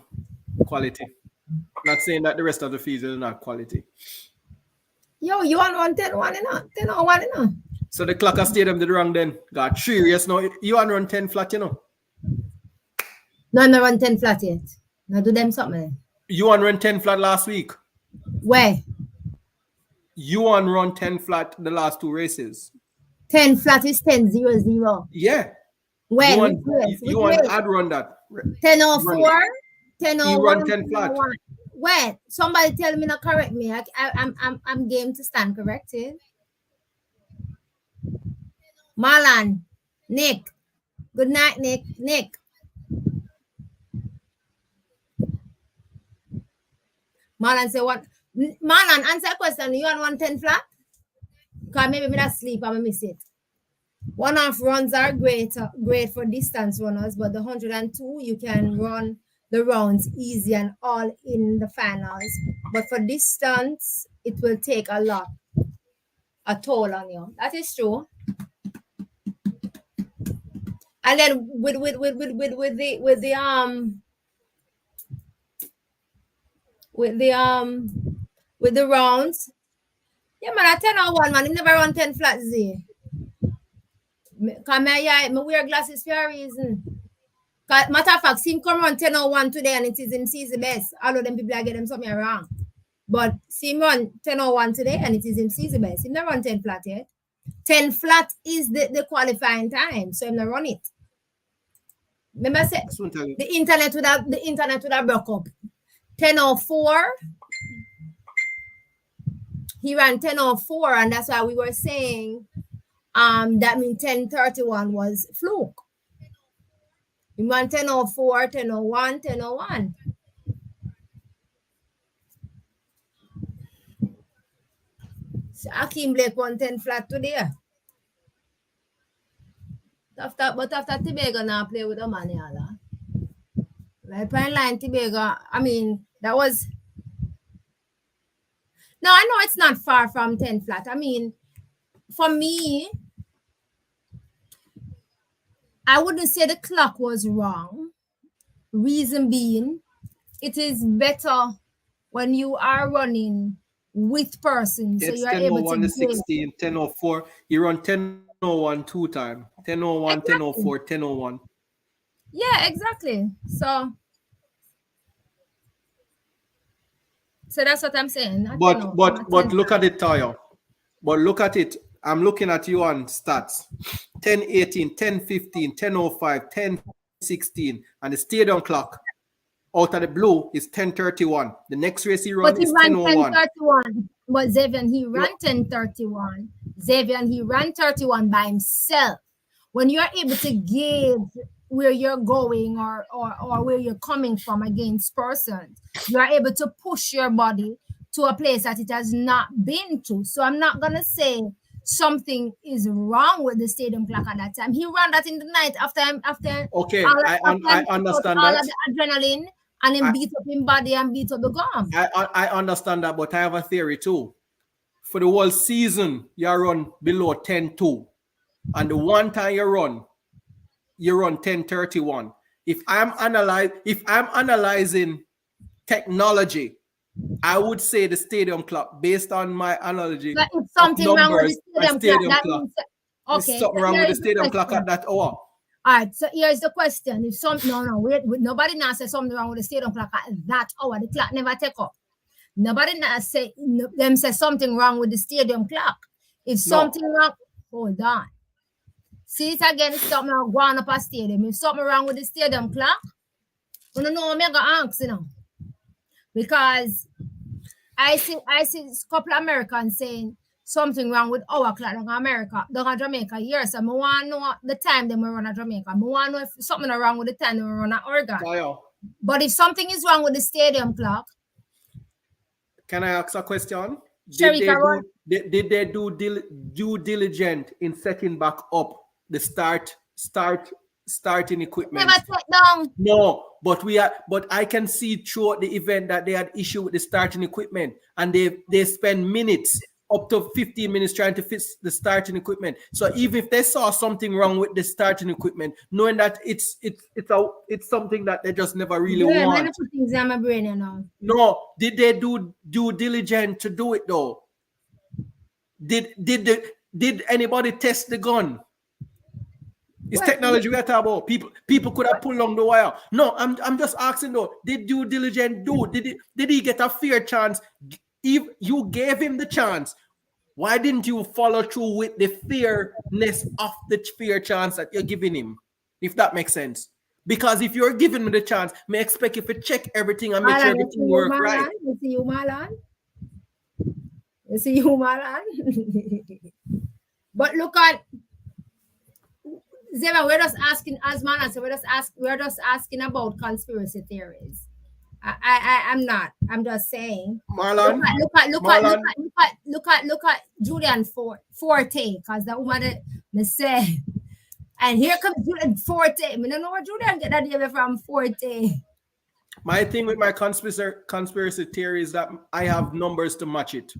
Speaker 3: quality. Not saying that the rest of the field is not quality.
Speaker 2: Yo, you want 110-1 enough? 10-1 enough.
Speaker 3: So the Clocker Stadium did wrong then. Got 3 race now. You want run 10 flat,
Speaker 2: No, I run 10 flat yet. Now do them something.
Speaker 3: You want run 10 flat last week?
Speaker 2: Where?
Speaker 3: You want run 10 flat the last 2 races.
Speaker 2: 10 flat is 10-0-0.
Speaker 3: Yeah.
Speaker 2: When?
Speaker 3: You want add run that.
Speaker 2: 10-04? 10-01?
Speaker 3: You run 10 flat.
Speaker 2: When? Somebody tell me not correct me. I'm game to stand corrected. Marlon, Nick. Good night, Nick. Nick. Marlon say what? Marlon, answer a question. You want 110 flat? Because maybe me not sleep and I miss it. 1-off runs are great for distance runners, but the 102 you can run the rounds easy and all in the finals. But for distance, it will take a toll on you. That is true. And then with the rounds, yeah man, I 10-1 man, he never run 10 flat Z. Cause I wear glasses for a reason. Matter of fact, see him come run 10-1 today and it is him sees the best. All of them people I get them something wrong. But see him run 10-1 today and it is him sees the best. He never run 10 flat yet. 10 flat is the qualifying time, so him not run it. Remember I said the internet would have broke up. 10-04. He ran 10-04, and that's why we were saying that means 10-31 was fluke. He won 10:04, 10:01, 10:01. So Akeem Blake won 10 flat today. But after Tobago now play with the Maniala. Like Pine Line Tobago, I mean, that was. No, I know it's not far from 10 flat. I mean, for me, I wouldn't say the clock was wrong. Reason being, it is better when you are running with persons, so you are able to
Speaker 3: 16, 10:04. You run 10:01 two time. 10:01, exactly. 10:04, 10:01.
Speaker 2: Yeah, exactly. So that's what I'm saying.
Speaker 3: But look at it, Tayo. But look at it. I'm looking at you on stats. 10:18, 10:15, 10:05, 10:16, and the stadium clock out of the blue is 10:31. The next race he runs is 10:01.
Speaker 2: 10:31. But Xavier, he ran 10:31. Xavier, he ran 31 by himself. When you're able to gauge where you're going or where you're coming from against persons, you are able to push your body to a place that it has not been to. So I'm not gonna say something is wrong with the stadium clock at that time. He ran that in the night after
Speaker 3: okay, I understand
Speaker 2: all
Speaker 3: that.
Speaker 2: of the adrenaline and him beat up his body and beat up the gum.
Speaker 3: I understand that, but I have a theory too. For the whole season, you run below 10:2. And the one time you run 10:31. If I'm analyzing technology, I would say the stadium clock, based on my analogy.
Speaker 2: But if something wrong with the stadium clock,
Speaker 3: okay, there's something wrong with the stadium clock at that hour.
Speaker 2: All right, so here's the question. If nobody now says something wrong with the stadium clock at that hour, the clock never take up. Nobody now say them say something wrong with the stadium clock. If something wrong, hold on. See it again, it's something going up a stadium. If something wrong with the stadium clock, you don't know me gonna ask, you know. Because I see a couple of Americans saying something wrong with our clock in America, down in Jamaica. Yes, I want to know the time they run at Jamaica. I want to know if something is wrong with the time they run at Oregon. But if something is wrong with the stadium clock,
Speaker 3: can I ask a question?
Speaker 2: Did
Speaker 3: they do due diligence in setting back up the starting equipment?
Speaker 2: Never take down.
Speaker 3: No, but I can see throughout the event that they had issue with the starting equipment, and they spend minutes, up to 15 minutes, trying to fix the starting equipment. So even if they saw something wrong with the starting equipment, knowing that it's something that they just never really want.
Speaker 2: Put things in my brain now.
Speaker 3: No, did they do due diligence to do it though? Did anybody test the gun? It's technology we're talking about. People could have pulled along the wire. No, I'm just asking though. Did due diligence do? Did he get a fair chance? If you gave him the chance, why didn't you follow through with the fairness of the fair chance that you're giving him? If that makes sense. Because if you're giving me the chance, may expect you to check everything and make sure everything works right.
Speaker 2: You see you, Marlon? You see you, Marlon? But look at Zeva, we're just asking, as Marlon said, we're just asking about conspiracy theories. I'm not. I'm just saying.
Speaker 3: Marlon,
Speaker 2: look at Julian Forte, because the woman they say, and here comes Julian Forte. I don't know where Julian get that name from. Forte.
Speaker 3: My thing with my conspiracy theory is that I have numbers to match it.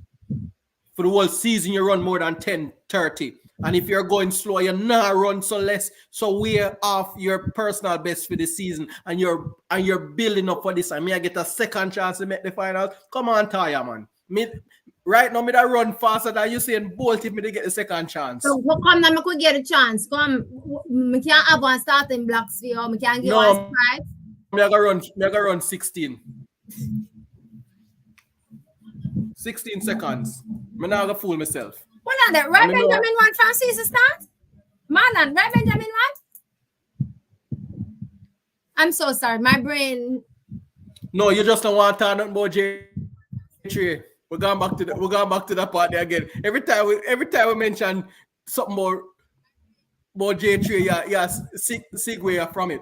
Speaker 3: For the whole season, you run more than 10:30. And if you're going slow, you're not run so less. So we're off your personal best for the season, and you're building up for this. I mean, I get a second chance to make the finals. Come on, Taya, man. Right now, me that run faster than you saying Bolt if me to get the second chance.
Speaker 2: So come now, me could get a chance. Come, me can't have one starting blocks for you. Me can't get one strike.
Speaker 3: Me gonna run 16. 16 seconds. Me not gonna fool myself.
Speaker 2: Hold on there. Right Benjamin won from season start? Marlon, right Benjamin won? I'm so sorry. My brain.
Speaker 3: No, you just don't want to talk nothing about J3. We're going back to that part there again. Every time we mention something about J3, yeah, segue from it.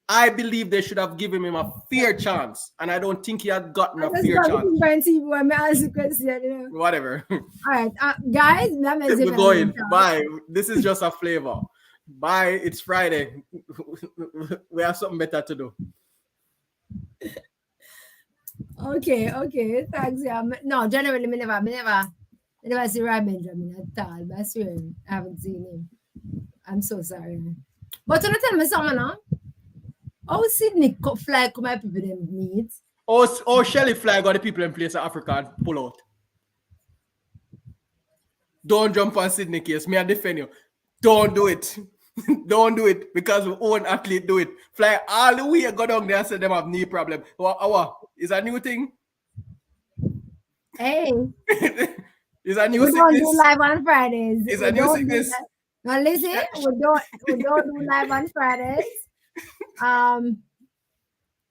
Speaker 3: I believe they should have given him a fair chance, and I don't think he had gotten a fair chance. Whatever.
Speaker 2: All right, guys,
Speaker 3: we're going. Bye. This is just a flavor. Bye. It's Friday. We have something better to do.
Speaker 2: Okay. Thanks. Yeah. No, generally, I never see Ryan Benjamin at all. I swear, I haven't seen him. I'm so sorry. But you tell me something now. Oh, Sydney flag come my people them meet.
Speaker 3: Oh, Shelly flag got the people in place of Africa and pull out. Don't jump on Sydney case. Me I defend you. Don't do it. Don't do it because we own athlete do it. Fly all the way, go down there and say them have knee problem. Is a new thing?
Speaker 2: Hey.
Speaker 3: Is a new
Speaker 2: we
Speaker 3: sickness?
Speaker 2: We don't do live on Fridays.
Speaker 3: Is a new sickness?
Speaker 2: Now listen, we don't do live on Fridays.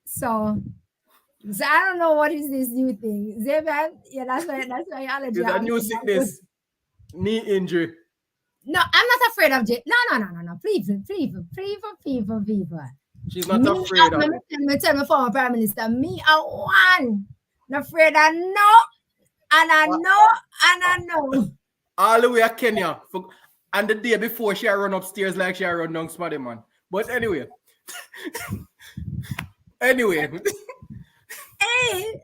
Speaker 2: So I don't know what is this new thing. Xavier, yeah, that's why allergy.
Speaker 3: It's a new sickness. Knee injury.
Speaker 2: No, I'm not afraid of J. No. Please.
Speaker 3: She's not afraid of it.
Speaker 2: Me tell my former Prime Minister, me I one. Not afraid of no. And I know.
Speaker 3: All the way to Kenya. And the day before she run upstairs like she run down Smaddy man. But anyway. Hey.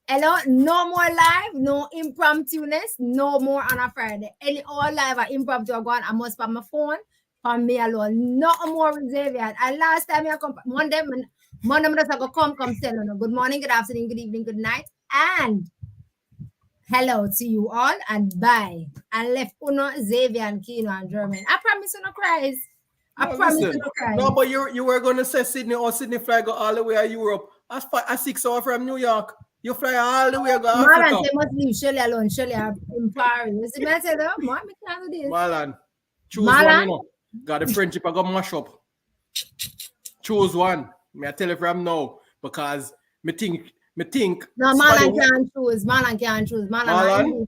Speaker 3: Hello,
Speaker 2: no more live, no impromptu-ness, no more on a Friday. Any all live or impromptu go on, I must put my phone for me alone. No more Xavier. And last time I come Monday, I'm gonna come tell you. Good morning, good afternoon, good evening, good night, and hello to you all, and bye. And left Uno, Xavier, and Kino and German. I promise you no cries. I promise you no cries.
Speaker 3: No, but you were gonna say Sydney or Sydney fly go all the way to Europe. I 6 hours from New York. You fly all the way to Africa.
Speaker 2: Marlon, they must leave Shirley alone. Shirley are in Paris. You see me say that? Man, we can't do this.
Speaker 3: Marlon, choose one, you know. Got the friendship I got mash up. Choose one. May I tell you from now? Because me think.
Speaker 2: No, Marlon can't choose. Marlon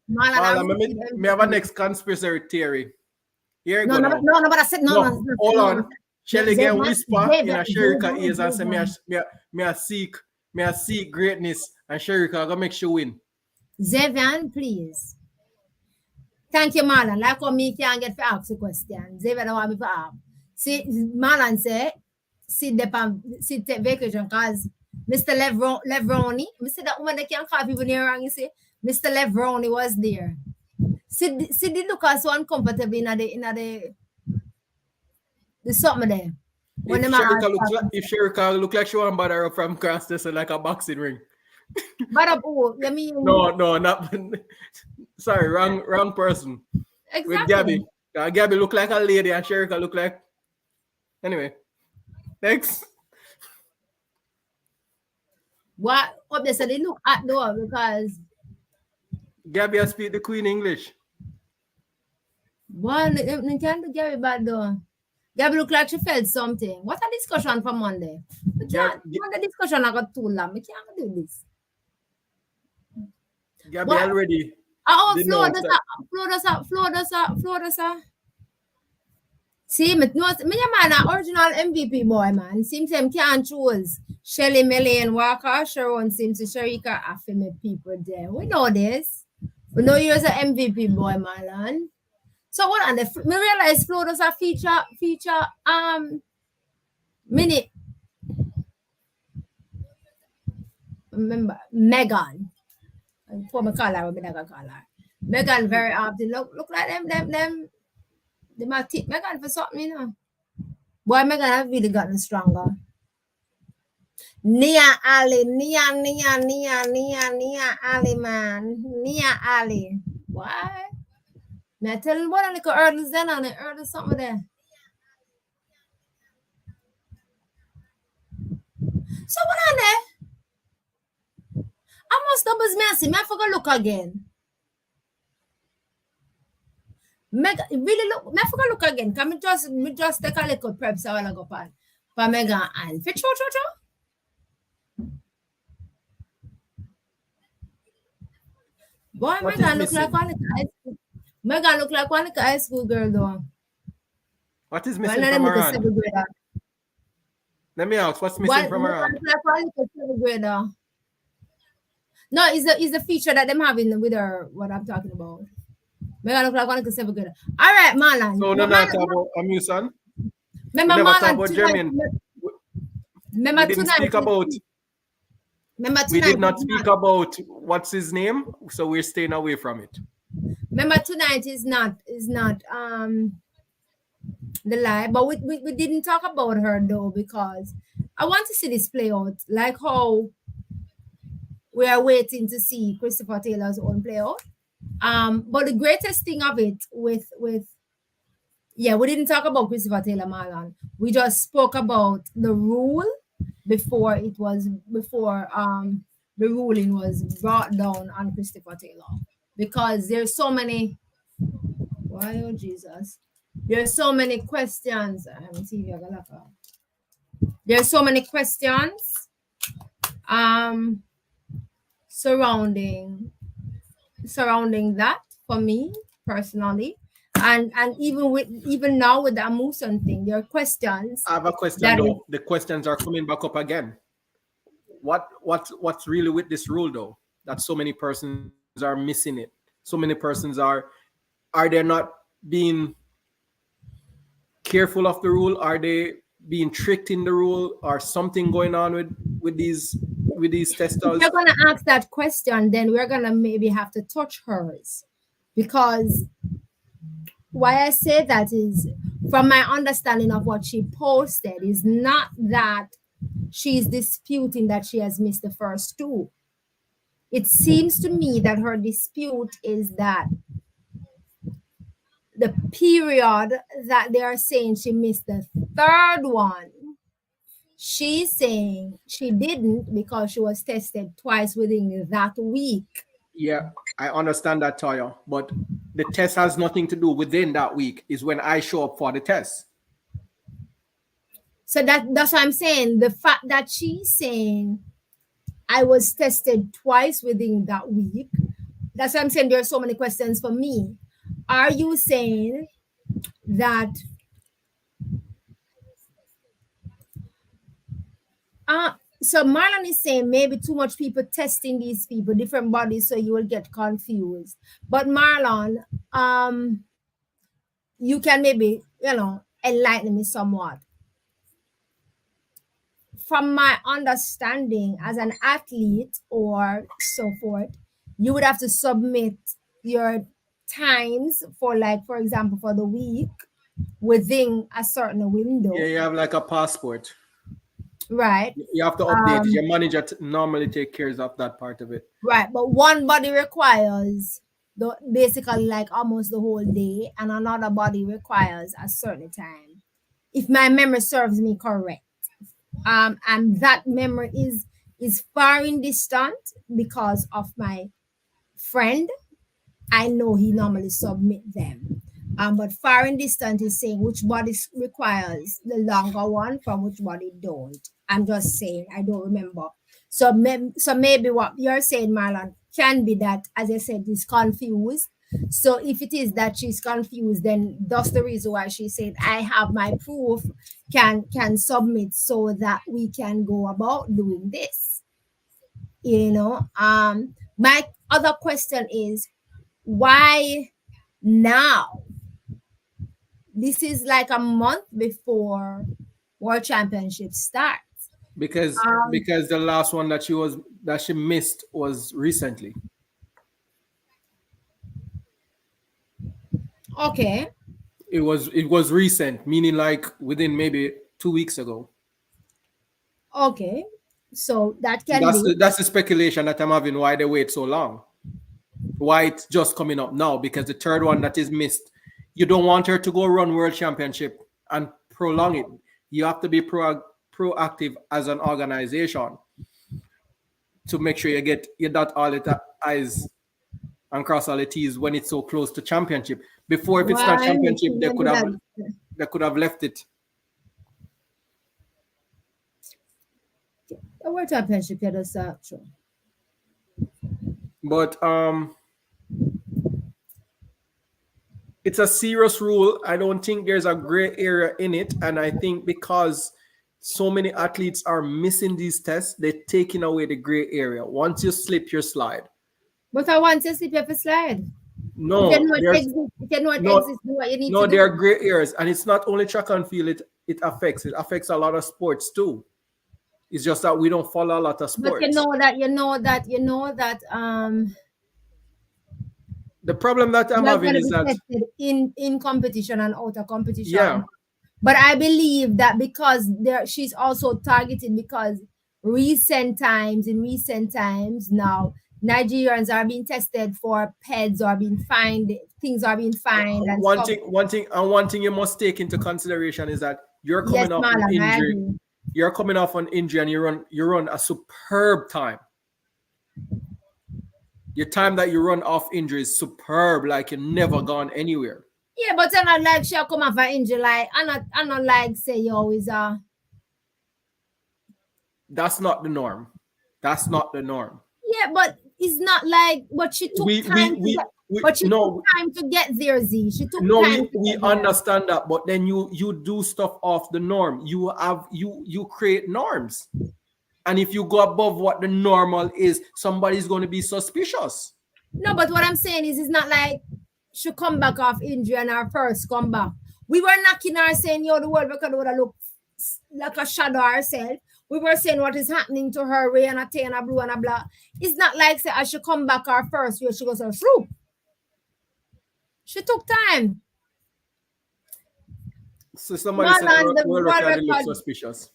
Speaker 3: me have a next conspiracy theory. Here you go.
Speaker 2: No, but I said no.
Speaker 3: Hold on. Shelly get whisper in a Sherika ears and say me I seek greatness, and Sherika gonna make sure win.
Speaker 2: Zevian, please. Thank you, Marlon. Like how me can't get to ask the question. Zevian don't want me to ask. See, Marlon say, take vacation because Mr. Levroni, Mr. That woman that can't call people near wrong, you see, Mr. Levroni was there. See, they look so uncomfortable in the something there.
Speaker 3: If Sherika look like she want to bother her from cross this like a boxing ring.
Speaker 2: But I mean
Speaker 3: no, not sorry, wrong person.
Speaker 2: Exactly.
Speaker 3: With Gabby. Gabby look like a lady and Sherika look like anyway. Next.
Speaker 2: What obviously they look at though because
Speaker 3: Gabby has speak the Queen English.
Speaker 2: One they can't do Gabby bad though. Gabby look like she felt something. What a discussion for Monday. We can't the discussion I got too long. We can't do this.
Speaker 3: Gabby already.
Speaker 2: Florida. See, me man an original MVP boy, man. Seems him can't choose Shelly, Melly, and Walker. Sharon seems to Sharika after me people there. We know this. We know you're an MVP boy, man. So what on the me realize Florida's a feature minute. Remember Megan. Former caller, Megan very often look like them. They might tip Megan for something, you know. Boy, Megan have really gotten stronger. Nia Ali, man. Nia Ali. What? May I tell you what? I like early then on it, early something there. So what on there? I must double messy. I forgot look again. Really look. I forgot look again. Can me just take a little prep so I go pan for Megan and for cho. Boy, Megan look like one high school girl though.
Speaker 3: What is missing from her hand? Let me ask, what's missing
Speaker 2: What
Speaker 3: from her hand?
Speaker 2: grader? No, is the feature that them having with her. What I'm talking about. Megan look like one seventh grader. All right, Marlon.
Speaker 3: So no, not talk about Amusan. We
Speaker 2: Remember
Speaker 3: never talk
Speaker 2: Marlon
Speaker 3: about
Speaker 2: tonight.
Speaker 3: Jermaine. We
Speaker 2: Remember
Speaker 3: didn't
Speaker 2: tonight.
Speaker 3: speak about.
Speaker 2: Remember
Speaker 3: We
Speaker 2: tonight.
Speaker 3: did not speak about what's his name, so we're staying away from it.
Speaker 2: Remember tonight is not the lie, but we didn't talk about her though because I want to see this play out, like how we are waiting to see Christopher Taylor's own play out. But the greatest thing of it with yeah, we didn't talk about Christopher Taylor Marlon. We just spoke about the rule before the ruling was brought down on Christopher Taylor. Because there's so many why oh Jesus. There's so many questions. There's so many questions um surrounding that for me personally. And even now with the Amusan thing, there are questions.
Speaker 3: I have a question though. The questions are coming back up again. What's really with this rule though? That so many persons are missing it. So many persons are they not being careful of the rule? Are they being tricked in the rule? Or something going on with these testers?
Speaker 2: If you're gonna ask that question, then we're gonna maybe have to touch hers. Because why I say that is from my understanding of what she posted is not that she's disputing that she has missed the first two. It seems to me that her dispute is that the period that they are saying she missed the third one, she's saying she didn't because she was tested twice within that week.
Speaker 3: Yeah, I understand that, Toya, but the test has nothing to do within that week. Is when I show up for the test.
Speaker 2: So that's what I'm saying. The fact that she's saying I was tested twice within that week, that's what I'm saying. There are so many questions for me. Are you saying that so Marlon is saying maybe too much people testing these people, different bodies, so you will get confused. But Marlon, you can maybe, enlighten me somewhat. From my understanding as an athlete or so forth, you would have to submit your times for, like, for example, for the week within a certain window.
Speaker 3: Yeah, you have like a passport.
Speaker 2: Right.
Speaker 3: You have to update it. Your manager normally takes care of that part of it.
Speaker 2: Right. But one body requires basically like almost the whole day, and another body requires a certain time. If my memory serves me correct. And that memory is far in distant because of my friend. I know he normally submit them. But far in distant is saying which body requires the longer one from which body don't. I'm just saying, I don't remember. So maybe what you're saying, Marlon, can be that, as I said, is confused. So if it is that she's confused, then that's the reason why she said, I have my proof, can submit so that we can go about doing this. My other question is, why now? This is like a month before World Championship starts.
Speaker 3: Because the last one that she missed was recently.
Speaker 2: Okay.
Speaker 3: It was recent, meaning like within maybe 2 weeks ago.
Speaker 2: Okay. So that can be.
Speaker 3: That's the speculation that I'm having, why they wait so long. Why it's just coming up now, because the third one that is missed, you don't want her to go run World Championship and prolong it. You have to be proactive as an organization to make sure you dot all the I's and cross all the T's when it's so close to championship. Before, if it's not championship, they could have left it.
Speaker 2: The World Championship, yeah, that's true.
Speaker 3: But it's a serious rule. I don't think there's a gray area in it, and I think because so many athletes are missing these tests. They're taking away the gray area. Once you slip, you slide.
Speaker 2: But I want to slip, you have to slide.
Speaker 3: No,
Speaker 2: if you know it
Speaker 3: there's
Speaker 2: exists, if you know it
Speaker 3: no,
Speaker 2: exists, do what you need
Speaker 3: no,
Speaker 2: to
Speaker 3: there are
Speaker 2: do.
Speaker 3: gray areas, and it's not only track and field. It affects a lot of sports too. It's just that we don't follow a lot of sports.
Speaker 2: But you know that
Speaker 3: The problem that I'm
Speaker 2: you're
Speaker 3: having
Speaker 2: gonna
Speaker 3: is
Speaker 2: be
Speaker 3: that
Speaker 2: tested in competition and out of competition.
Speaker 3: yeah,
Speaker 2: But I believe that because she's also targeted because in recent times now Nigerians are being tested for pets or being fined, things are being fined and
Speaker 3: one
Speaker 2: stuff.
Speaker 3: thing you must take into consideration is that you're
Speaker 2: Yes,
Speaker 3: coming off an
Speaker 2: Marlon, I
Speaker 3: injury.
Speaker 2: agree.
Speaker 3: You're coming off an injury and you run a superb time. Your time that you run off injury is superb, like you're never gone anywhere.
Speaker 2: Yeah, but I'm not like she'll come off an injury. Like I'm not like say you always are.
Speaker 3: That's not the norm. That's not the norm.
Speaker 2: Yeah, but it's not like. But she took time. But she took time to get there, Z. She took time.
Speaker 3: We understand that, but then you do stuff off the norm. You create norms, and if you go above what the normal is, somebody's going to be suspicious.
Speaker 2: No, but what I'm saying is, it's not like she come back off injury and her first come back. We were knocking her saying, "Yo, the world record would have look like a shadow herself." We were saying what is happening to her, Ray and a Tay and a Blue and a Black. It's not like say I should come back her first year. She goes her through. She took time.
Speaker 3: So somebody said the world record looks suspicious.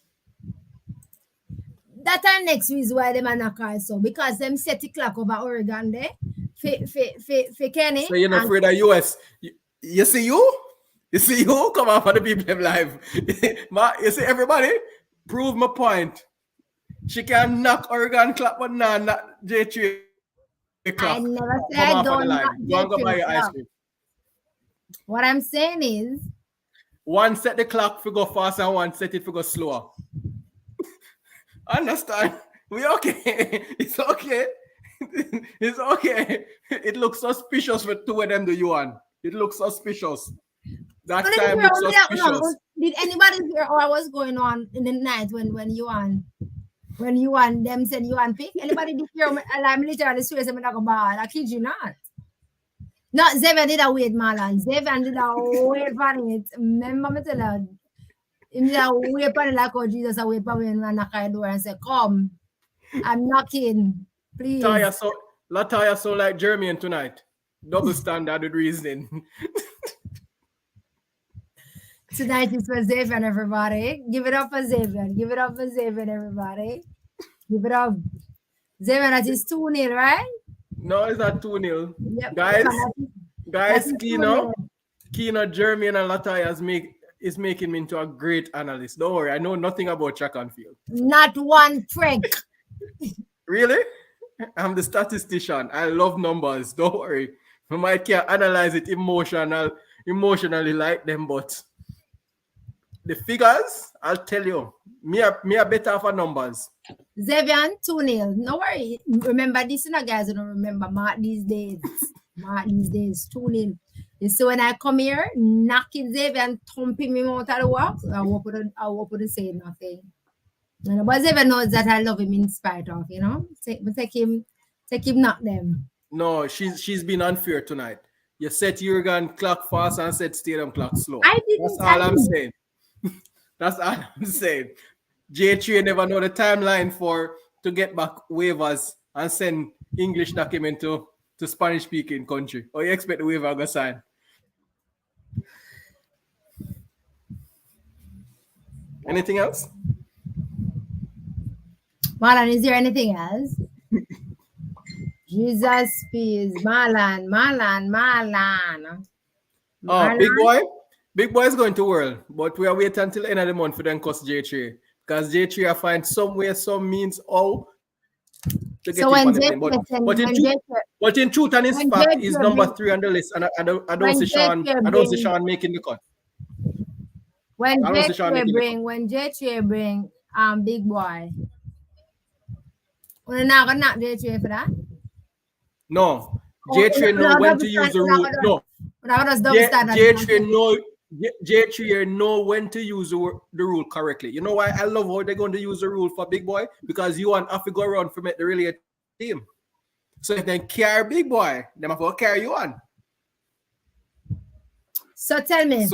Speaker 2: That our next reason why them are knock her so because them set the clock over Oregon there. For Kenny.
Speaker 3: So you're not afraid of US. You see you? You see you? Come on for the people them live. You see everybody? Prove my point. She can knock Oregon clock, but not J3 clock.
Speaker 2: I never said I don't knock J3 clock. What I'm saying is,
Speaker 3: one set the clock for go fast and one set it for go slower. Understand? We okay. It's okay. It's okay. It looks suspicious for two of them to U1. It looks suspicious. That time looks suspicious.
Speaker 2: Did anybody hear what was going on in the night when you won? When you won, them said you won pick? Anybody did hear I'm literally swear I'm not bad. I kid you not. No, Xavier did a wait, Marlon. Xavier did a wait for it. Remember me tell you. He did a wait for it like how Jesus a wait for me and I knock at the door and say, come. I'm knocking. Please.
Speaker 3: Lataya so like Jeremy tonight. Double standard with reasoning.
Speaker 2: Tonight is for Xavier, everybody. Give it up for Xavier. Give it up for Xavier, everybody. Give it up. Xavier, that is 2-0, right?
Speaker 3: No, it's not 2-0.
Speaker 2: Yep.
Speaker 3: Guys, Kino, Jeremy, and Lataya is making me into a great analyst. Don't worry, I know nothing about track and field.
Speaker 2: Not one trick.
Speaker 3: Really? I'm the statistician. I love numbers. Don't worry. I might can't analyze it emotionally like them, but the figures, I'll tell you. Me are better for numbers.
Speaker 2: Xavier, 2-0. No worry. Remember this, guys. I don't remember Mark these days. 2-0. You see, when I come here, knocking Xavier and thumping me out of the work, I won't say nothing. But Xavier knows that I love him in spite of, take him knock them.
Speaker 3: No, she's been unfair tonight. You set Jurgen clock fast and set stadium clock slow. That's all I'm saying. That's all I'm saying. J3 never know the timeline to get back waivers and send English document to Spanish speaking country. Or you expect the waiver to sign? Anything else?
Speaker 2: Marlon, is there anything else? Jesus, please. Marlon.
Speaker 3: Oh, Big boy is going to World, but we are waiting until the end of the month for them cost J3. Because J3 will find some way, some means, to get him on the plane. But in truth and in fact, he's number 3 on the list, and I don't see Sean making the cut.
Speaker 2: When J3 bring Big Boy, we're not gonna knock J3 for that.
Speaker 3: No, J3 know when to use the rule. No, J3 J3 know when to use the rule correctly. You know why I love how they're going to use the rule for big boy? Because you want have to go around for make the relay team. So if they carry big boy, they have to carry you on.
Speaker 2: So tell me.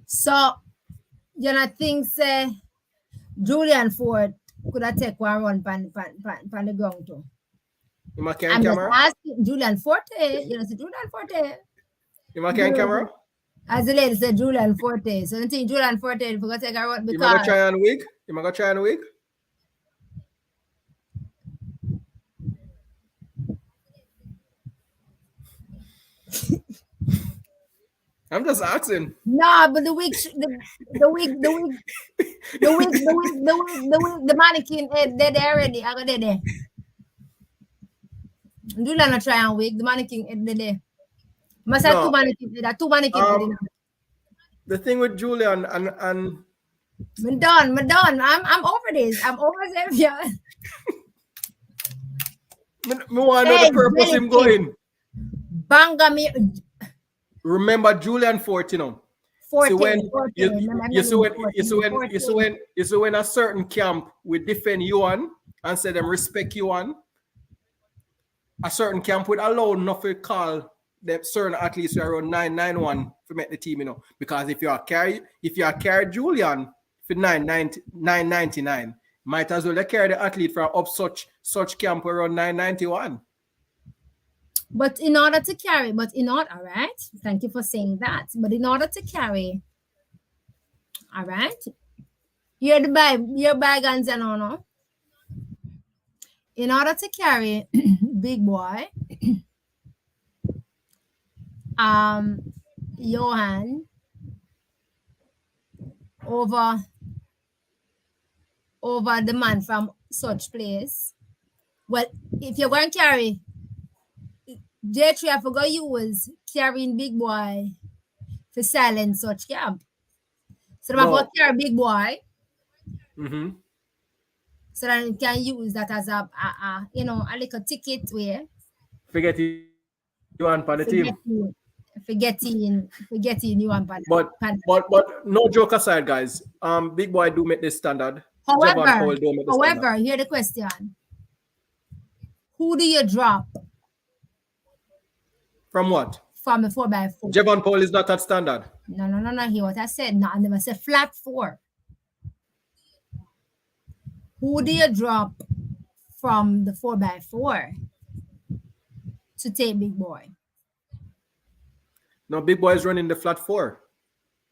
Speaker 2: So you know things Julian Ford could have take one run pan the ground too.
Speaker 3: You carry camera?
Speaker 2: Asking Julian Forte, you know, see Julian Forte.
Speaker 3: You carry camera?
Speaker 2: As the lady said, Julian Forte. So I think Julian Forte forgot to take a run because
Speaker 3: you might try on wig. You might try on wig. I'm just asking.
Speaker 2: No, but the mannequin dead already. I got there. Julian not try and wig. The mannequin dead. Must have two mannequins.
Speaker 3: The thing with Julian and
Speaker 2: I'm done. I'm over this. I'm over Xavier.
Speaker 3: Me want to know the purpose him going.
Speaker 2: Banga me.
Speaker 3: Remember Julian Fort, you know. So when you see when a certain camp will defend Yuan and say them respect Yuan, a certain camp would allow nothing call them certain athletes who are around 991 to make the team, you know. Because if you are carry Julian for 999, might as well carry the athlete from up such camp around 991.
Speaker 2: But in order to carry, all right, thank you for saying that. But in order to carry, all right, you're by guns and honor. In order to carry big boy, Johan over the man from such place. Well, if you're going to carry J3, I forgot you was carrying big boy for silence such camp. So I'm going to carry big boy.
Speaker 3: Mm-hmm.
Speaker 2: So that you can use that as a little ticket where
Speaker 3: forgetting you on the team.
Speaker 2: Forgetting you on pan.
Speaker 3: But no joke aside, guys. Big boy do make this standard.
Speaker 2: However, here's the question. Who do you drop?
Speaker 3: From what?
Speaker 2: From a 4x4.
Speaker 3: Javon Paul is not at standard.
Speaker 2: No. Hear what I said. No, I never said flat 4. Who do you drop from the 4x4 to take big boy?
Speaker 3: No, big boy is running the flat 4.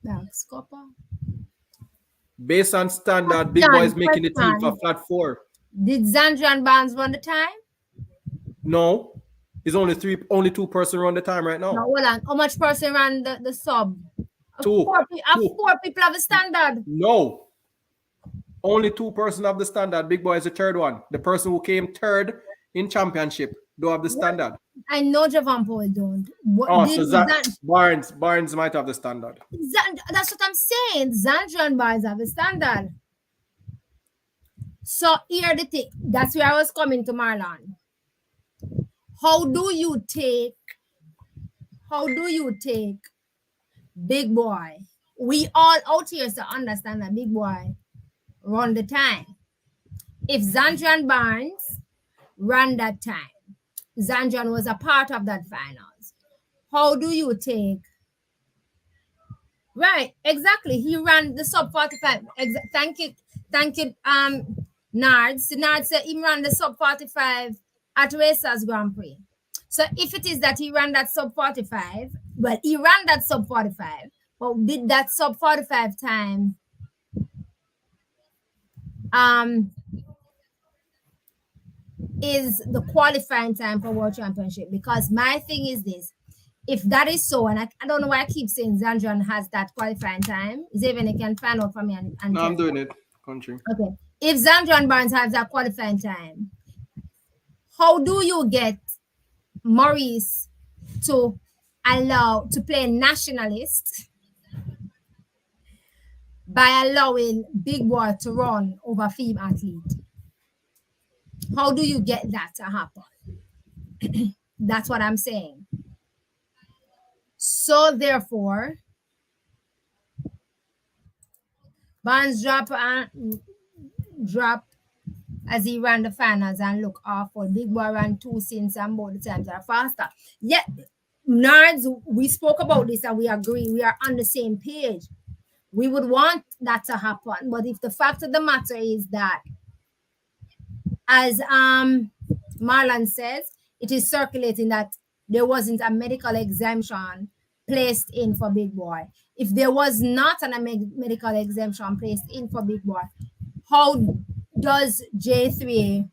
Speaker 2: That's copper.
Speaker 3: Based on standard, big boy is making the team for flat 4.
Speaker 2: Did Zandrian Barnes run the time?
Speaker 3: No. It's only 2 person run the time right now.
Speaker 2: No, hold on. How much person ran the sub?
Speaker 3: 2.
Speaker 2: 4 people have a standard.
Speaker 3: No. Only 2 person have the standard. Big boy is the third one. The person who came third in championship do have the standard.
Speaker 2: I know Javon Paul don't.
Speaker 3: Barnes might have the standard.
Speaker 2: That's what I'm saying. Zandrian Barnes have a standard. So here the thing. That's where I was coming to Marlon. How do you take big boy? We all out here to understand that big boy run the time. If Zandrian Barnes ran that time, Zandrian was a part of that finals. How do you take? Right, exactly. He ran the sub 45. Thank you, Nards. Nards said he ran the sub 45 at Racers Grand Prix. So if it is that he ran that sub 45, well, he ran that sub 45, but did that sub 45 time is the qualifying time for World Championship? Because my thing is this: if that is so, and I don't know why I keep saying Zandrian has that qualifying time, is even he can find out for me and
Speaker 3: no, I'm doing it. Country.
Speaker 2: Okay. If Zandrian Barnes has that qualifying time, how do you get Maurice to allow to play nationalist by allowing big boy to run over female athlete? How do you get that to happen? That's what I'm saying. So therefore, Barnes dropped as he ran the finals and look awful. Big Boy ran 2 since and both the times are faster. Yeah, nerds, we spoke about this and we agree. We are on the same page. We would want that to happen. But if the fact of the matter is that, as Marlon says, it is circulating that there wasn't a medical exemption placed in for Big Boy. If there was not a medical exemption placed in for Big Boy, how does J3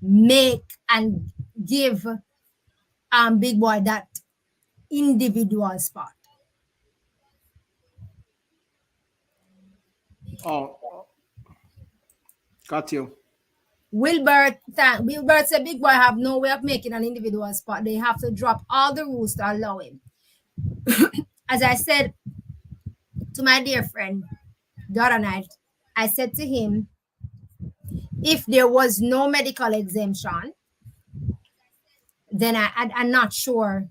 Speaker 2: make and give Big Boy that individual spot?
Speaker 3: Oh, got you.
Speaker 2: Wilbert said Big Boy have no way of making an individual spot. They have to drop all the rules to allow him. As I said to my dear friend the other night, I said to him, if there was no medical exemption, then I'm not sure.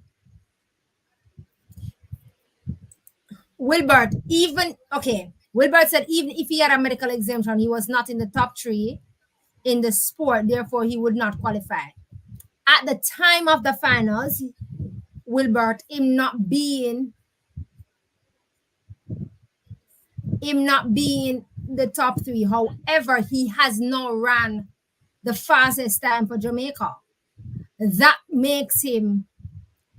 Speaker 2: Wilbert said even if he had a medical exemption, he was not in the top 3 in the sport, therefore he would not qualify. At the time of the finals, Wilbert, him not being the top 3, however, he has now ran the fastest time for Jamaica. That makes him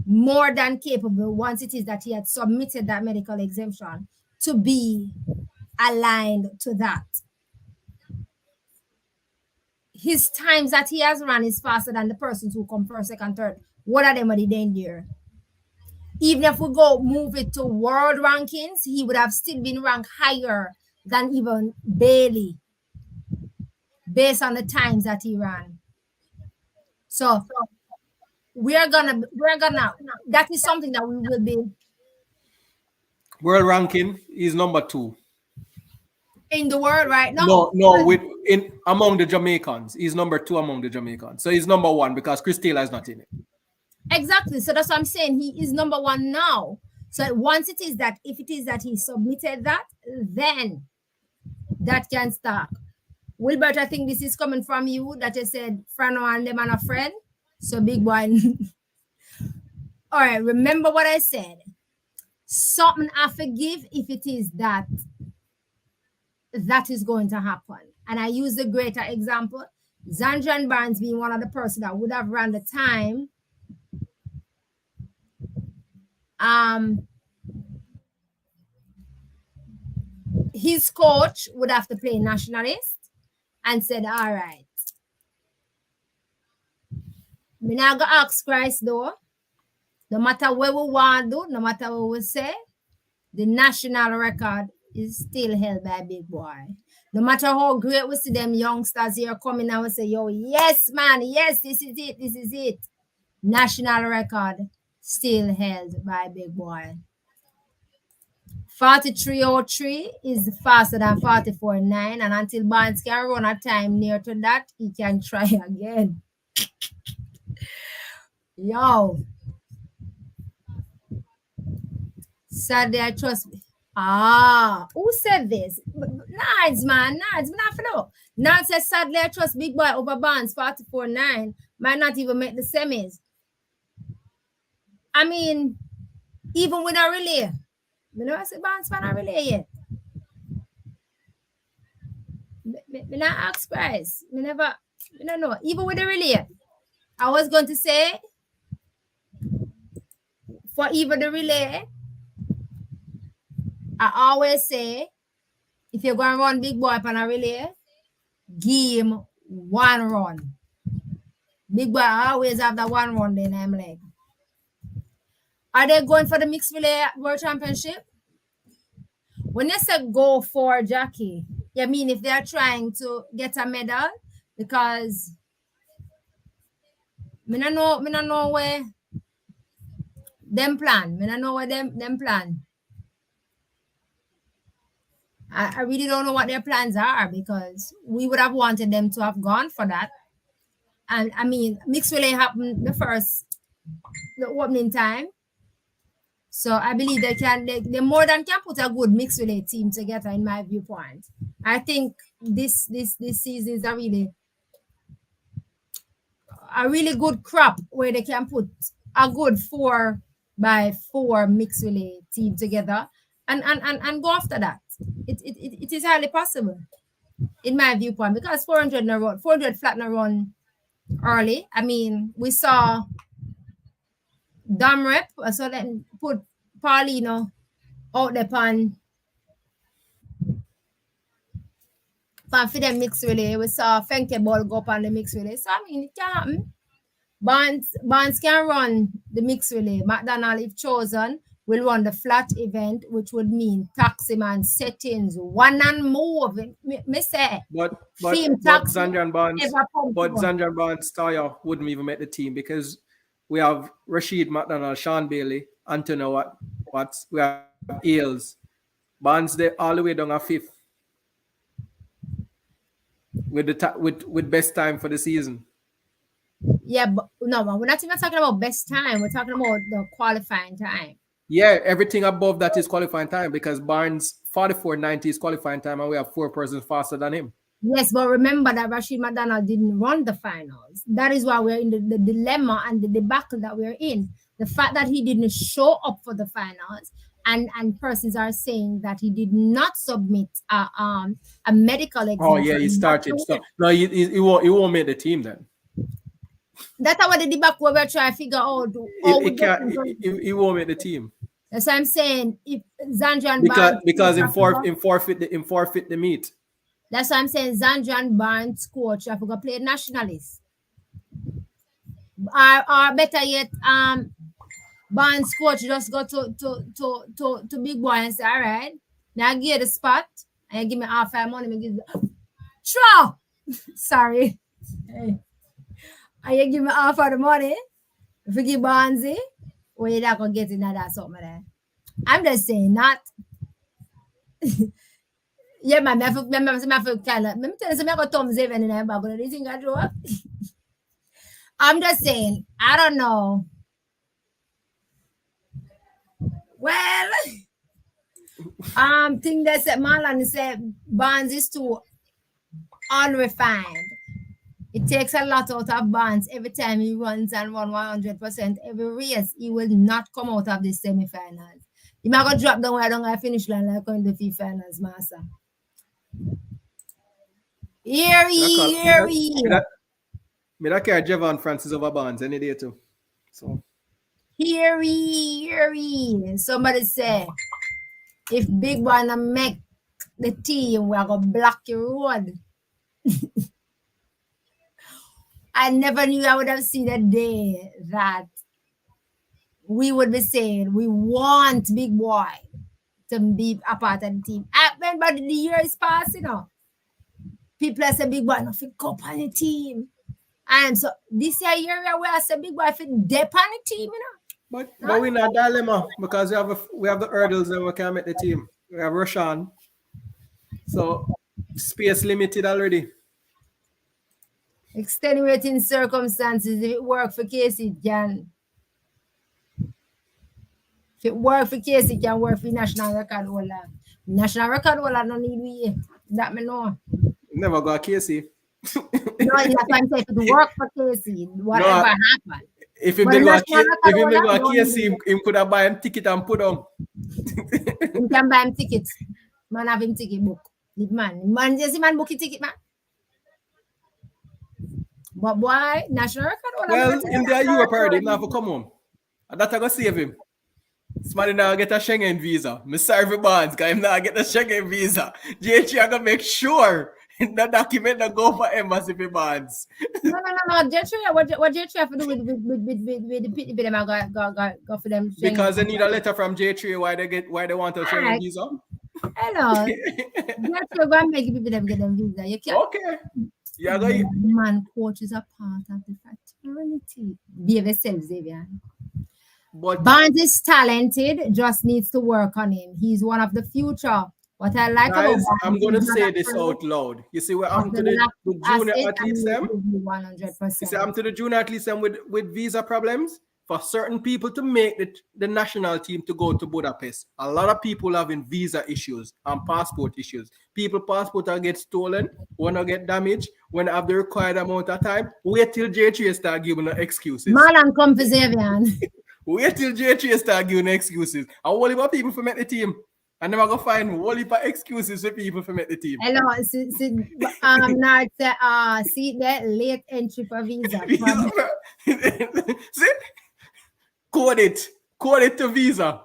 Speaker 2: more than capable, once it is that he had submitted that medical exemption, to be aligned to that. His times that he has run is faster than the persons who come first, second, third. What are them are the danger? Even if we move it to world rankings, he would have still been ranked higher than even Bailey, based on the times that he ran. So we're gonna that is something that we will be.
Speaker 3: World ranking is number 2
Speaker 2: in the world right now.
Speaker 3: No, among the Jamaicans, he's number 2 among the Jamaicans. So he's number 1 because Chris Taylor is not in it.
Speaker 2: Exactly. So that's what I'm saying. He is number 1 now. So once if it is that he submitted that, then that can start. Wilbert, I think this is coming from you that you said Frano and them and a friend. So Big Boy. All right, remember what I said. Something I forgive if it is that is going to happen. And I use the greater example, Zanjan Barnes being one of the person that would have run the time. His coach would have to play nationalist and said, all right. Me not gonna ask Christ though. No matter what we want to do, no matter what we say, the national record is still held by Big Boy. No matter how great we see them youngsters here coming and we say, yo, yes, man, yes, this is it. National record still held by Big Boy. 43.03 is faster than 44.9, and until Barnes can run a time near to that, he can try again. Yo. Saturday, I trust. Who said this? Nice, man. Nice. Now says sadly, I trust Big Boy over Barnes 44.9. Might not even make the semis. I mean, even with a relay. You know, I say Barnes fan a relay yet. Me not ask Price. Me don't know. Even with the relay. I was going to say, for even the relay, I always say, if you're going to run Big Boy on a relay, give him 1 run. Big Boy always have that 1 run, then I'm like, are they going for the mixed relay world championship? When you say go for Jackie, you mean if they're trying to get a medal? Because me no know where them plan. Me no know where them plan. I really don't know what their plans are, because we would have wanted them to have gone for that. And I mean, mixed relay happened the opening time. So I believe they more than can put a good mixed relay team together in my viewpoint. I think this season is a really good crop where they can put a good 4x4 mixed relay team together and go after that. It is highly possible in my viewpoint, because 400 flat na run early. I mean, we saw Dam Rep, so then put Paulino out there for them mixed relay. We saw Fenke Ball go up on the mixed relay. So I mean, it can happen. Barnes can run the mixed relay. McDonald, if chosen, will run the flat event, which would mean taximan settings, one and move. Me say,
Speaker 3: but Zandrian Barnes Taya wouldn't even make the team, because we have Rashid McDonald, Sean Bailey, Antonio Watts, we have Eels. Barnes there all the way down a 5th with best time for the season.
Speaker 2: Yeah, but no, we're not even talking about best time. We're talking about the qualifying time.
Speaker 3: Yeah, everything above that is qualifying time, because Barnes 44.90 is qualifying time, and we have 4 persons faster than him.
Speaker 2: Yes, but remember that Rashid McDonald didn't run the finals. That is why we're in the dilemma and the debacle that we're in. The fact that he didn't show up for the finals, and persons are saying that he did not submit a medical exam.
Speaker 3: Oh yeah, he started. So, no, he won't make the team then.
Speaker 2: That's what the debacle we're trying to figure out.
Speaker 3: He won't make the team.
Speaker 2: That's what I'm saying. If Zandrian
Speaker 3: because in forfeit the meet.
Speaker 2: That's what I'm saying. Zandrian Barnes coach, I forgot play nationalist. Or better yet, Barnes coach just go to Big Boy and say, all right, now I give you the spot and you give me half my money. Sorry. Hey. And you give me half of the money. If you give Barnesy, well, you're not going to get in that something there. I'm just saying, not. Yeah, man, I'm telling you, I'm going to Tom Zeven in there, but do you think I do it? I'm just saying, I don't know. Well, think that Marlon said Barnes is too unrefined. It takes a lot out of Barnes every time he runs and run 100%. Every race, he will not come out of the semi-finals. He might go drop down where I don't finish line like in the finals, master. Here he.
Speaker 3: Me don't care Javon Francis over Barnes any day too. So.
Speaker 2: Here he. Somebody say, if Big One make the team, we're going to block your road. I never knew I would have seen a day that we would be saying we want Big Boy to be a part of the team. But the year is passing, people say Big Boy not fit up on the team. And so this year where I say Big Boy fit dep on the team,
Speaker 3: But we're in a dilemma because we have the hurdles and we can't make the team. We have Roshan. So space limited already.
Speaker 2: Extenuating circumstances. If it work for Casey, it can. If it work for Casey, it can work for national record holder. National record holder no need we. That me know.
Speaker 3: Never got Casey.
Speaker 2: No, that's what I'm saying. If it work for Casey, whatever happened.
Speaker 3: If him go a Casey, him could have buy him ticket and put on.
Speaker 2: You can buy him tickets. Man have him ticket book. Man, just man book his ticket, man. But boy, national record.
Speaker 3: Well, in there Europe already, now for come home. And that's gonna save him. Somebody now get a Schengen visa. Me sorry for Barnes, because him now get a Schengen visa. GH are gonna make sure the document that go for embassy for Barnes.
Speaker 2: No. What JH have to do with the people them go for them?
Speaker 3: Because they need a letter from J3 why they want a Schengen visa.
Speaker 2: Hello. JH go and make people them get them visa. You can't.
Speaker 3: Okay. Yeah, the
Speaker 2: man coach is a part of the fraternity. Behave yourself, Xavier.
Speaker 3: But
Speaker 2: Barnes is talented, just needs to work on him. He's one of the future. What I like
Speaker 3: guys,
Speaker 2: about
Speaker 3: I'm going to say this out loud. You see what I'm to the junior athletes them?
Speaker 2: 100%.
Speaker 3: You see I'm to the junior athletes them with visa problems. for certain people to make the national team to go to Budapest, a lot of people having visa issues and passport issues. People passport are get stolen, when I get damaged, when I have the required amount of time. Wait till J3 start giving excuses.
Speaker 2: Marlon come for Xavier.
Speaker 3: Wait till J3 start giving excuses. And all about people for make the team. And then I go find all heap of excuses for people for make the team.
Speaker 2: Hello, see that late entry for visa.
Speaker 3: See? Code it to visa.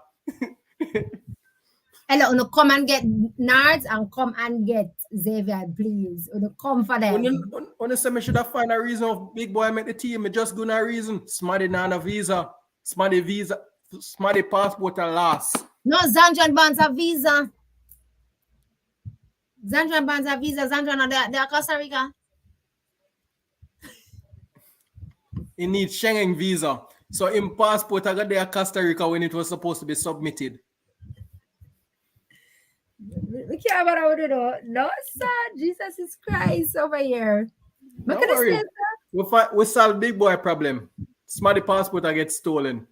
Speaker 2: Hello, no come and get Nards and come and get Xavier, please. Come for them.
Speaker 3: When say me should have find a reason of big boy make the team, me just gonna reason. Smarty nana visa, smarty passport and last.
Speaker 2: No, Zandran Bands have visa. Zandran Bands have visa. Zandran they're Costa Rica.
Speaker 3: He needs Schengen visa. So in passport, I got there Costa Rica when it was supposed to be submitted.
Speaker 2: We can't about it though. No, sir. Jesus is Christ over here.
Speaker 3: Don't worry. We solve big boy problem. Smarty passport I get stolen.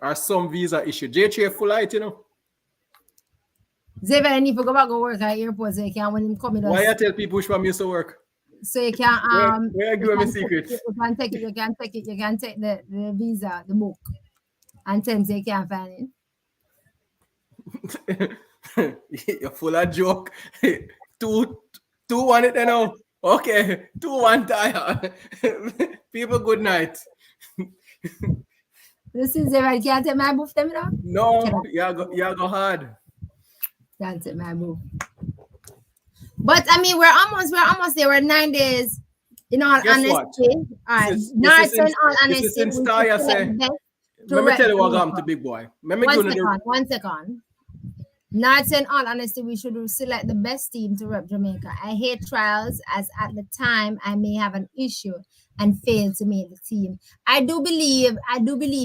Speaker 3: Or some visa issue. J3 full light, you know.
Speaker 2: Xavier, need to go back to work at airport so you can when him come in.
Speaker 3: Why you tell people which one used to work?
Speaker 2: So you can
Speaker 3: where give me secret?
Speaker 2: You can take it, you can take the visa, the book, and tell them you can't find
Speaker 3: it. You're full of joke. 2-1 it now. Okay, 2-1 tire. People, good night.
Speaker 2: This is Xavier, can't take my book them now?
Speaker 3: No, you go hard.
Speaker 2: Can't take my book. But I mean, we're almost there. We're 9 days. In all honesty,
Speaker 3: Let me tell you what happened to big boy.
Speaker 2: One second. Not in all honesty, we should select the best team to rep Jamaica. I hate trials, as at the time I may have an issue and fail to make the team. I do believe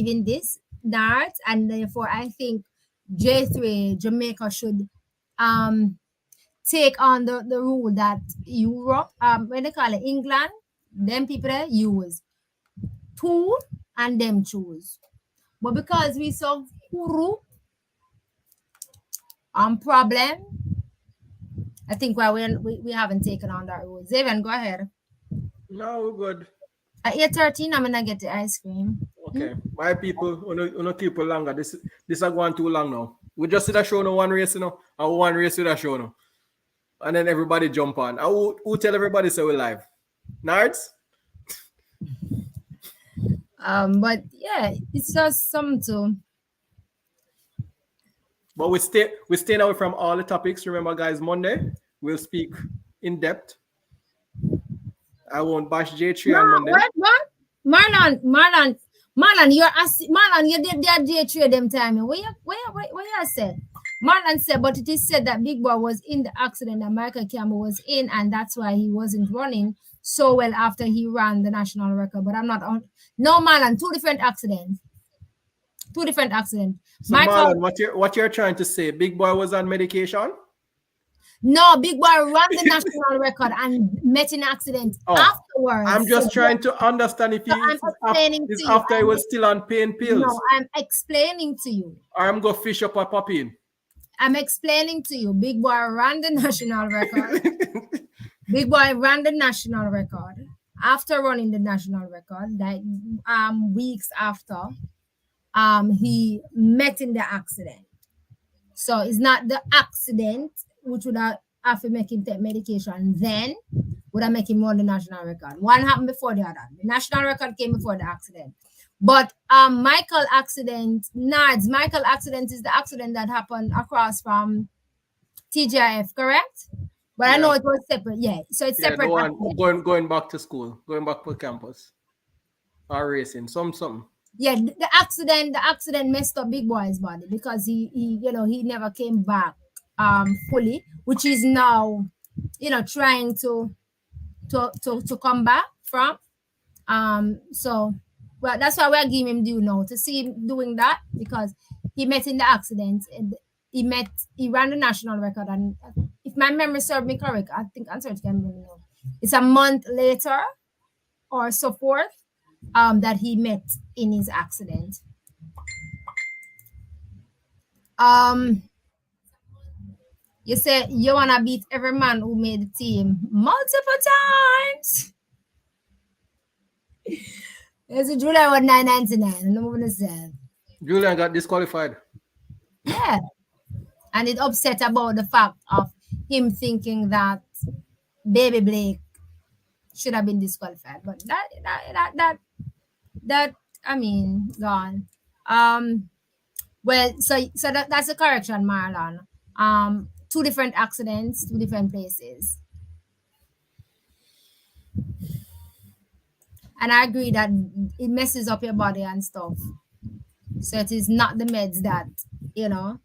Speaker 2: in this Dart, and therefore I think J3 Jamaica should take on the rule that Europe, when they call it England, them people there use 2 and them choose. But because we saw Huru problem, I think we haven't taken on that rule. Xavier, go ahead.
Speaker 3: No, we're good.
Speaker 2: At 8:13, I'm gonna get the ice cream.
Speaker 3: Okay, my people, wanna keep it longer. This is going too long now. We just see that show no one race, and one race with that show now. And then everybody jump on. Who tell everybody say we're live? Nards?
Speaker 2: But yeah, it's just something to.
Speaker 3: But we stay away from all the topics. Remember, guys, Monday we'll speak in depth. I won't bash J3 on Monday.
Speaker 2: What? Marlon, you did that J3 them time. Where you said? Marlon said, but it is said that Big Boy was in the accident that Michael Campbell was in, and that's why he wasn't running so well after he ran the national record. But I'm not on. No, Marlon, two different accidents.
Speaker 3: So Michael, Marlon, what you're trying to say? Big Boy was on medication?
Speaker 2: No, Big Boy ran the national record and met in accident afterwards.
Speaker 3: I'm just trying to understand if after he was still on pain pills.
Speaker 2: No, I'm explaining to you.
Speaker 3: Or I'm going to fish up a puppy.
Speaker 2: I'm explaining to you. Big Boy ran the national record. Big Boy ran the national record. After running the national record, like weeks after, he met in the accident. So it's not the accident which would have to make him take medication, then would have make him run the national record. One happened before the other. The national record came before the accident. But Michael accident is the accident that happened across from TGIF, correct? But yeah. I know it was separate. Yeah, so it's separate.
Speaker 3: Going back to school, going back to campus, or racing, something.
Speaker 2: Yeah, the accident messed up Big Boy's body because he never came back fully, which is now trying to come back from. So well, that's why we're giving him due now to see him doing that, because he met in the accident and he ran the national record, and if my memory serves me correct, I think it's a month later or so forth that he met in his accident. You say you wanna beat every man who made the team multiple times. It's a July 1999. No one said.
Speaker 3: Julian got disqualified.
Speaker 2: Yeah, and it upset about the fact of him thinking that Baby Blake should have been disqualified, but that I mean, gone. Well, so that's a correction, Marlon. 2 different accidents, 2 different places. And I agree that it messes up your body and stuff. So it is not the meds that, deal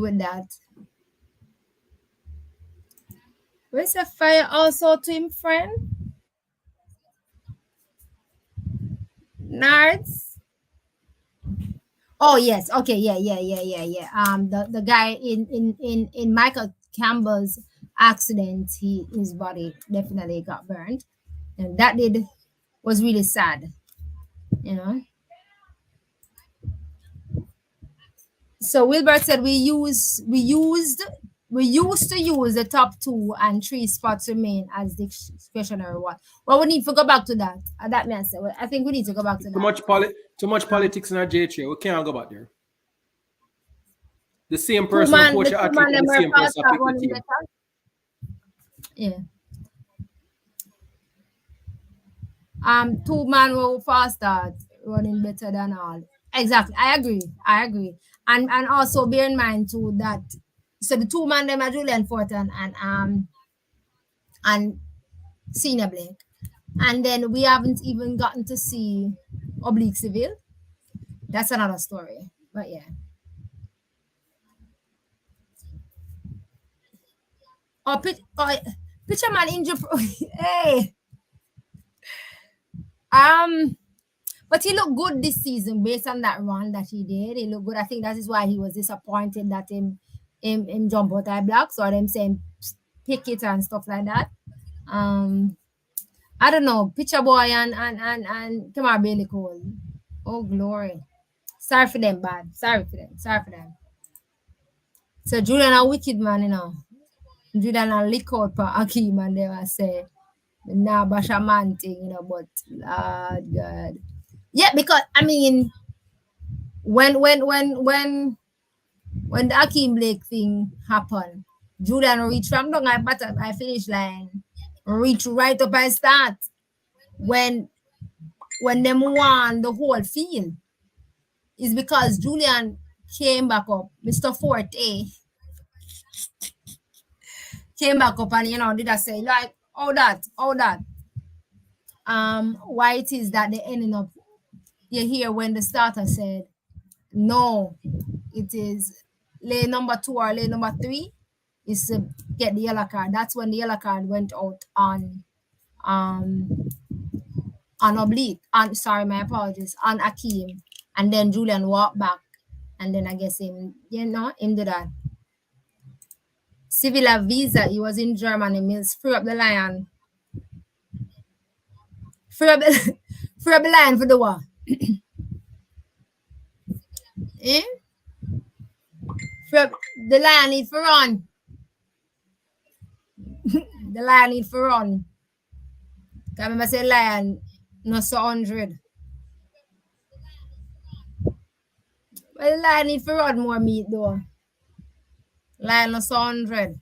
Speaker 2: with that. Where's the fire also to him, friend? Nards? Oh yes, okay, yeah. The guy in Michael Campbell's accident, his body definitely got burned. And that was really sad, So Wilbert said we used to use the top 2 and 3 spots remain as discretionary one. Well, we need to go back to that. That means I think we need to go back to that.
Speaker 3: Too much politics in our JHA. We can't go back there. The same person coach your athlete and the same person pick the team.
Speaker 2: Yeah. 2 man were faster running better than all. Exactly. I agree. And also bear in mind too that so the 2 man them are Julian Fortin and Senior Blake. And then we haven't even gotten to see Oblique Civil. That's another story. But yeah. Pitcher man injury. Hey. But he looked good this season based on that run that he did. He looked good. I think that is why he was disappointed that him jump out of blocks or them saying pick it and stuff like that. I don't know. Pitcher boy and Kamar Bailey Cole. Oh glory. Sorry for them, bad. Sorry for them. So Julian a wicked man, Julian a lick out for Akeem and they will say nah bash a man thing, but God. Yeah, because I mean when the Akeem Blake thing happened, Julian reached from down at finish line, reach right up and start when them won the whole field. Is because Julian came back up, Mr. Forte came back up and did I say like all that why it is that they ending up you hear when the starter said no, it is lane number 2 or lane number 3 is to get the yellow card. That's when the yellow card went out on Oblique. My apologies, on Akeem. And then Julian walked back. And then I guess him did that. Civil Visa, he was in Germany, means free up the lion. Free up the lion for the war. Eh? The lion need for run. The lion need for run. I remember say lion no so 100. Well, the lion need for run more meat though. Lion no so 100.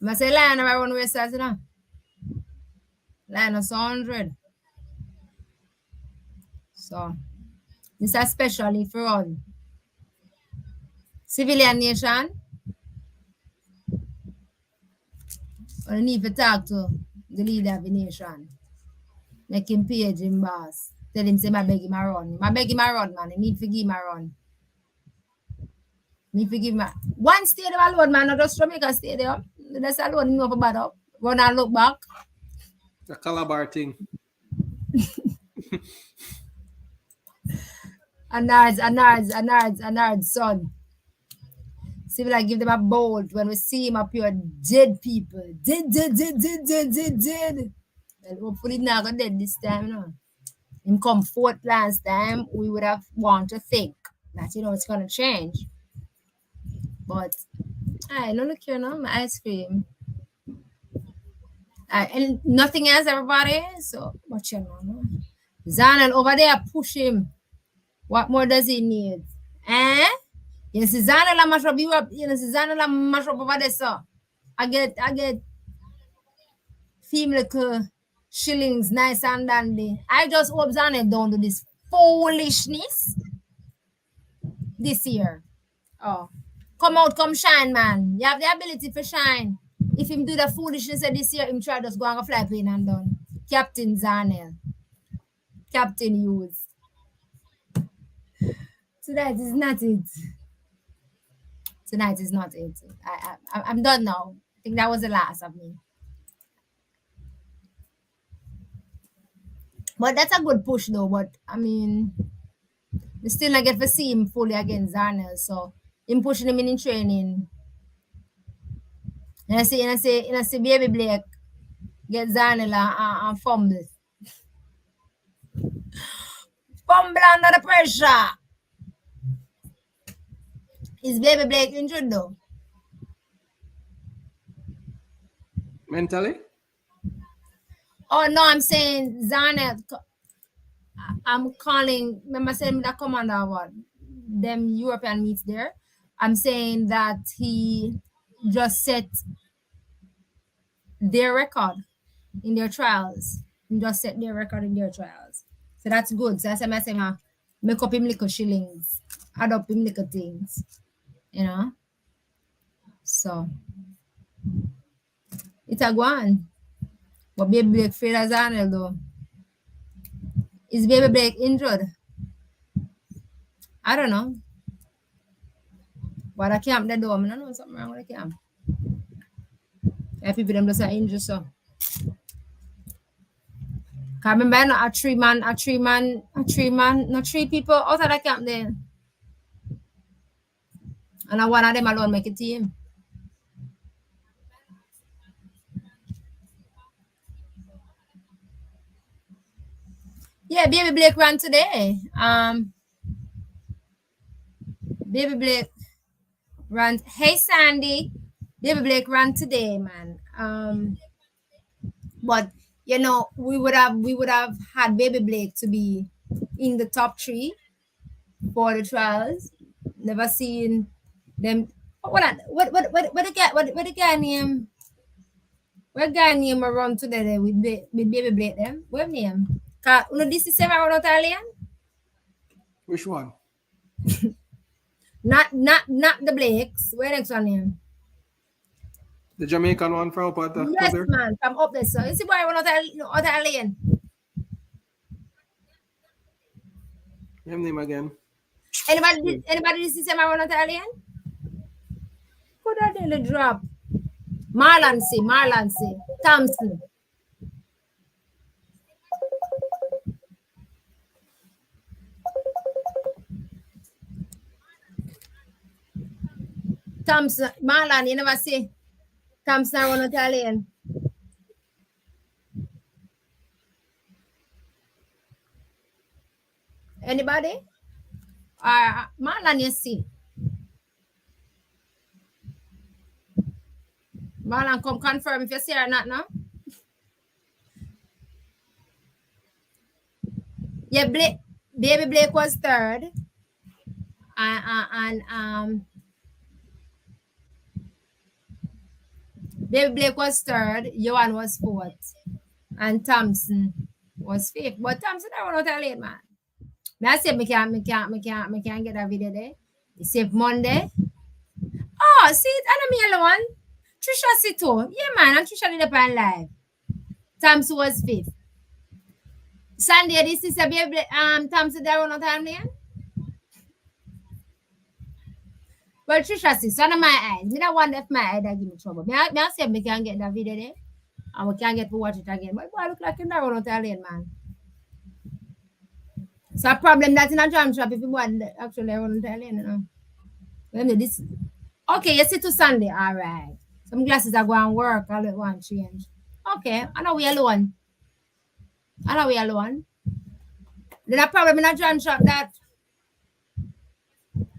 Speaker 2: I say lion never run races, Lion no so 100. So this is especially for run. Civilian nation. I need to talk to the leader of the nation. Make him page him boss. Tell him say I beg him a run. I beg him a run, man. I need to give him a run. Need to give him one stadium alone, man. Not just Jamaica Stadium. That's alone, for bad up. Run and look back.
Speaker 3: The Calabar thing.
Speaker 2: A nerd, son. See, like give them a bolt when we see him up here, dead people. Dead. And hopefully not gonna dead this time, in come fourth last time, we would have want to think that it's gonna change. But I don't look here now, my ice cream. And nothing else, everybody. So what no? Zanel over there push him. What more does he need? Eh? You see Zanel a mash up you up. You see Zanel a mash up over there, so I get female shillings nice and dandy. I just hope Zanel don't do this foolishness this year. Oh, come out, come shine, man. You have the ability to shine. If him do the foolishness this year, him try just go and fly plane and done. Captain Zanel. Captain Hughes. Tonight is not it. Tonight is not it. I'm done now. I think that was the last of me. But that's a good push though. But I mean, we still not get to see him fully against Zanel. So him pushing him in training. And I see baby Blake get Zanel and fumble. Fumble under the pressure. Is baby Blake injured though?
Speaker 3: Mentally?
Speaker 2: Oh no, I'm saying Zanel. I'm calling. Remember saying that commander what? Them European meets there. I'm saying that he just set their record in their trials. He just set their record in their trials. So that's good. So that's why I'm saying make up him little shillings, add up him little things, So it's a go on. But baby Blake afraid of Zanel though. Is baby Blake injured? I don't know. But I camp the door. I don't know something wrong with the camp. If people them just are injured so. Can't remember not three people out of the camp there. And one of them alone make a team. Yeah, baby Blake ran today. Baby Blake ran. Hey Sandy, baby Blake ran today, man. But we would have had baby Blake to be in the top 3 for the trials. Never seen them. What the guy name? What guy name around today with baby Blake them? What name? This is around Italian?
Speaker 3: Which one?
Speaker 2: Not the Blakes. Where next one name?
Speaker 3: The Jamaican one from up at the
Speaker 2: yes, man, from up there. So you see why we're not Italian.
Speaker 3: Name again.
Speaker 2: Anybody this is around Italian? Could I tell the drop? Marlancy, Thompson. Thompson, Marlon, you never see Thompson around Italian. Anybody? Marlon, you see. Marlon, come confirm if you see or not now. Yeah, baby Blake was 3rd. And baby Blake was 3rd. Johan was 4th. And Thompson was 5th. But Thompson, I want to tell you, man. I said me can't get a video there. You see Monday. Oh, see it, and me alone. Trisha see too. Yeah, man, and Trisha did up on live. Thompson was 5th. Sunday, this is a baby Thompson there on time there. Well, Trisha see, so my eyes. Me don't wonder if my eye that give me trouble. Me I say me can get that video there. And we can't get to watch it again. But boy, look like you never on Italian, man. So a problem that's in a jam shop if you want actually on Italian, This okay, you see to Sunday, all right. Some glasses are going to work, I'll let one change. Okay, I know we alone. Then a problem in a John shop that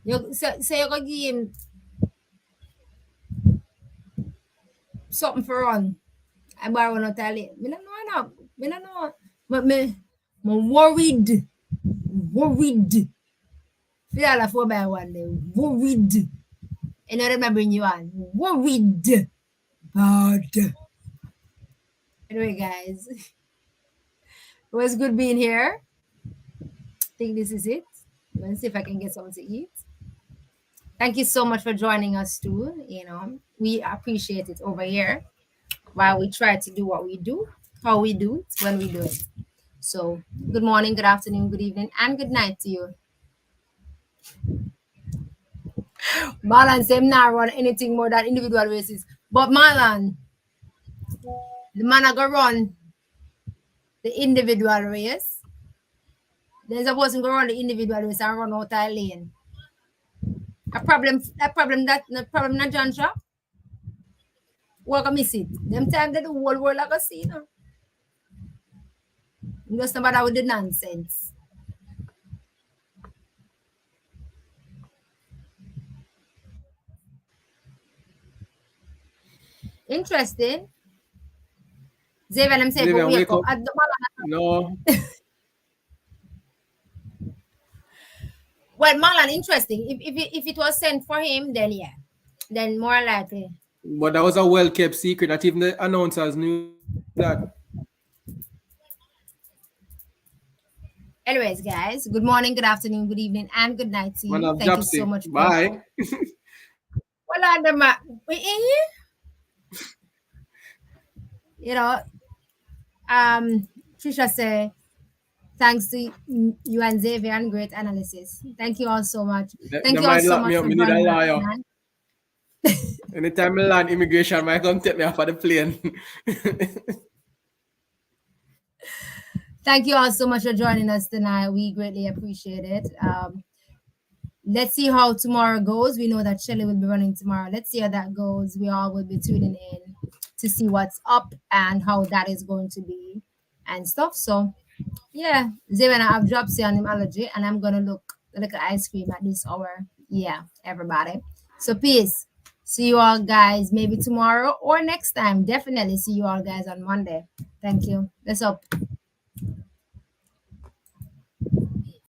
Speaker 2: you say you go give him something for run. I borrow no tell it. Me don't know enough. Me don't know. But me worried. Worried. Feel like 4x1 day. Worried. And I remember bring you on. Worried. Bad. Anyway, guys. It was good being here. I think this is it. Let's see if I can get something to eat. Thank you so much for joining us too. You know, we appreciate it over here while we try to do what we do, how we do it, when we do it. So good morning, good afternoon, good evening, and good night to you. Marlon said not run anything more than individual races. But Marlon, the man I go run the individual race. Then supposed to go run the individual race and run out of lane. A problem not John Shop. What can miss it? Them time that the whole world like a see now. Just about that with the nonsense. Interesting. Xavier, I'm saying,
Speaker 3: Xavier,
Speaker 2: wake
Speaker 3: wake
Speaker 2: up.
Speaker 3: up. No.
Speaker 2: Well, Marlon, interesting. If it was sent for him, then yeah. Then more likely.
Speaker 3: But that was a well-kept secret that even the announcers knew that.
Speaker 2: Anyways, guys, good morning, good afternoon, good evening, and good night to you.
Speaker 3: Man of
Speaker 2: Thank
Speaker 3: Japsy.
Speaker 2: you so much.
Speaker 3: Bye.
Speaker 2: Well, you know, Trisha said, thanks to you and Xavier and great analysis. Thank you all so much. Thank you all so much for joining us.
Speaker 3: Anytime I land immigration, I come take me off of the plane.
Speaker 2: Thank you all so much for joining us tonight. We greatly appreciate it. Let's see how tomorrow goes. We know that Shelly will be running tomorrow. Let's see how that goes. We all will be tuning in to see what's up and how that is going to be and stuff. So, yeah, Xavier, I've dropped on him allergy, and I'm going to look like ice cream at this hour. Yeah, everybody. So, peace. See you all guys maybe tomorrow or next time. Definitely see you all guys on Monday. Thank you. Let's up.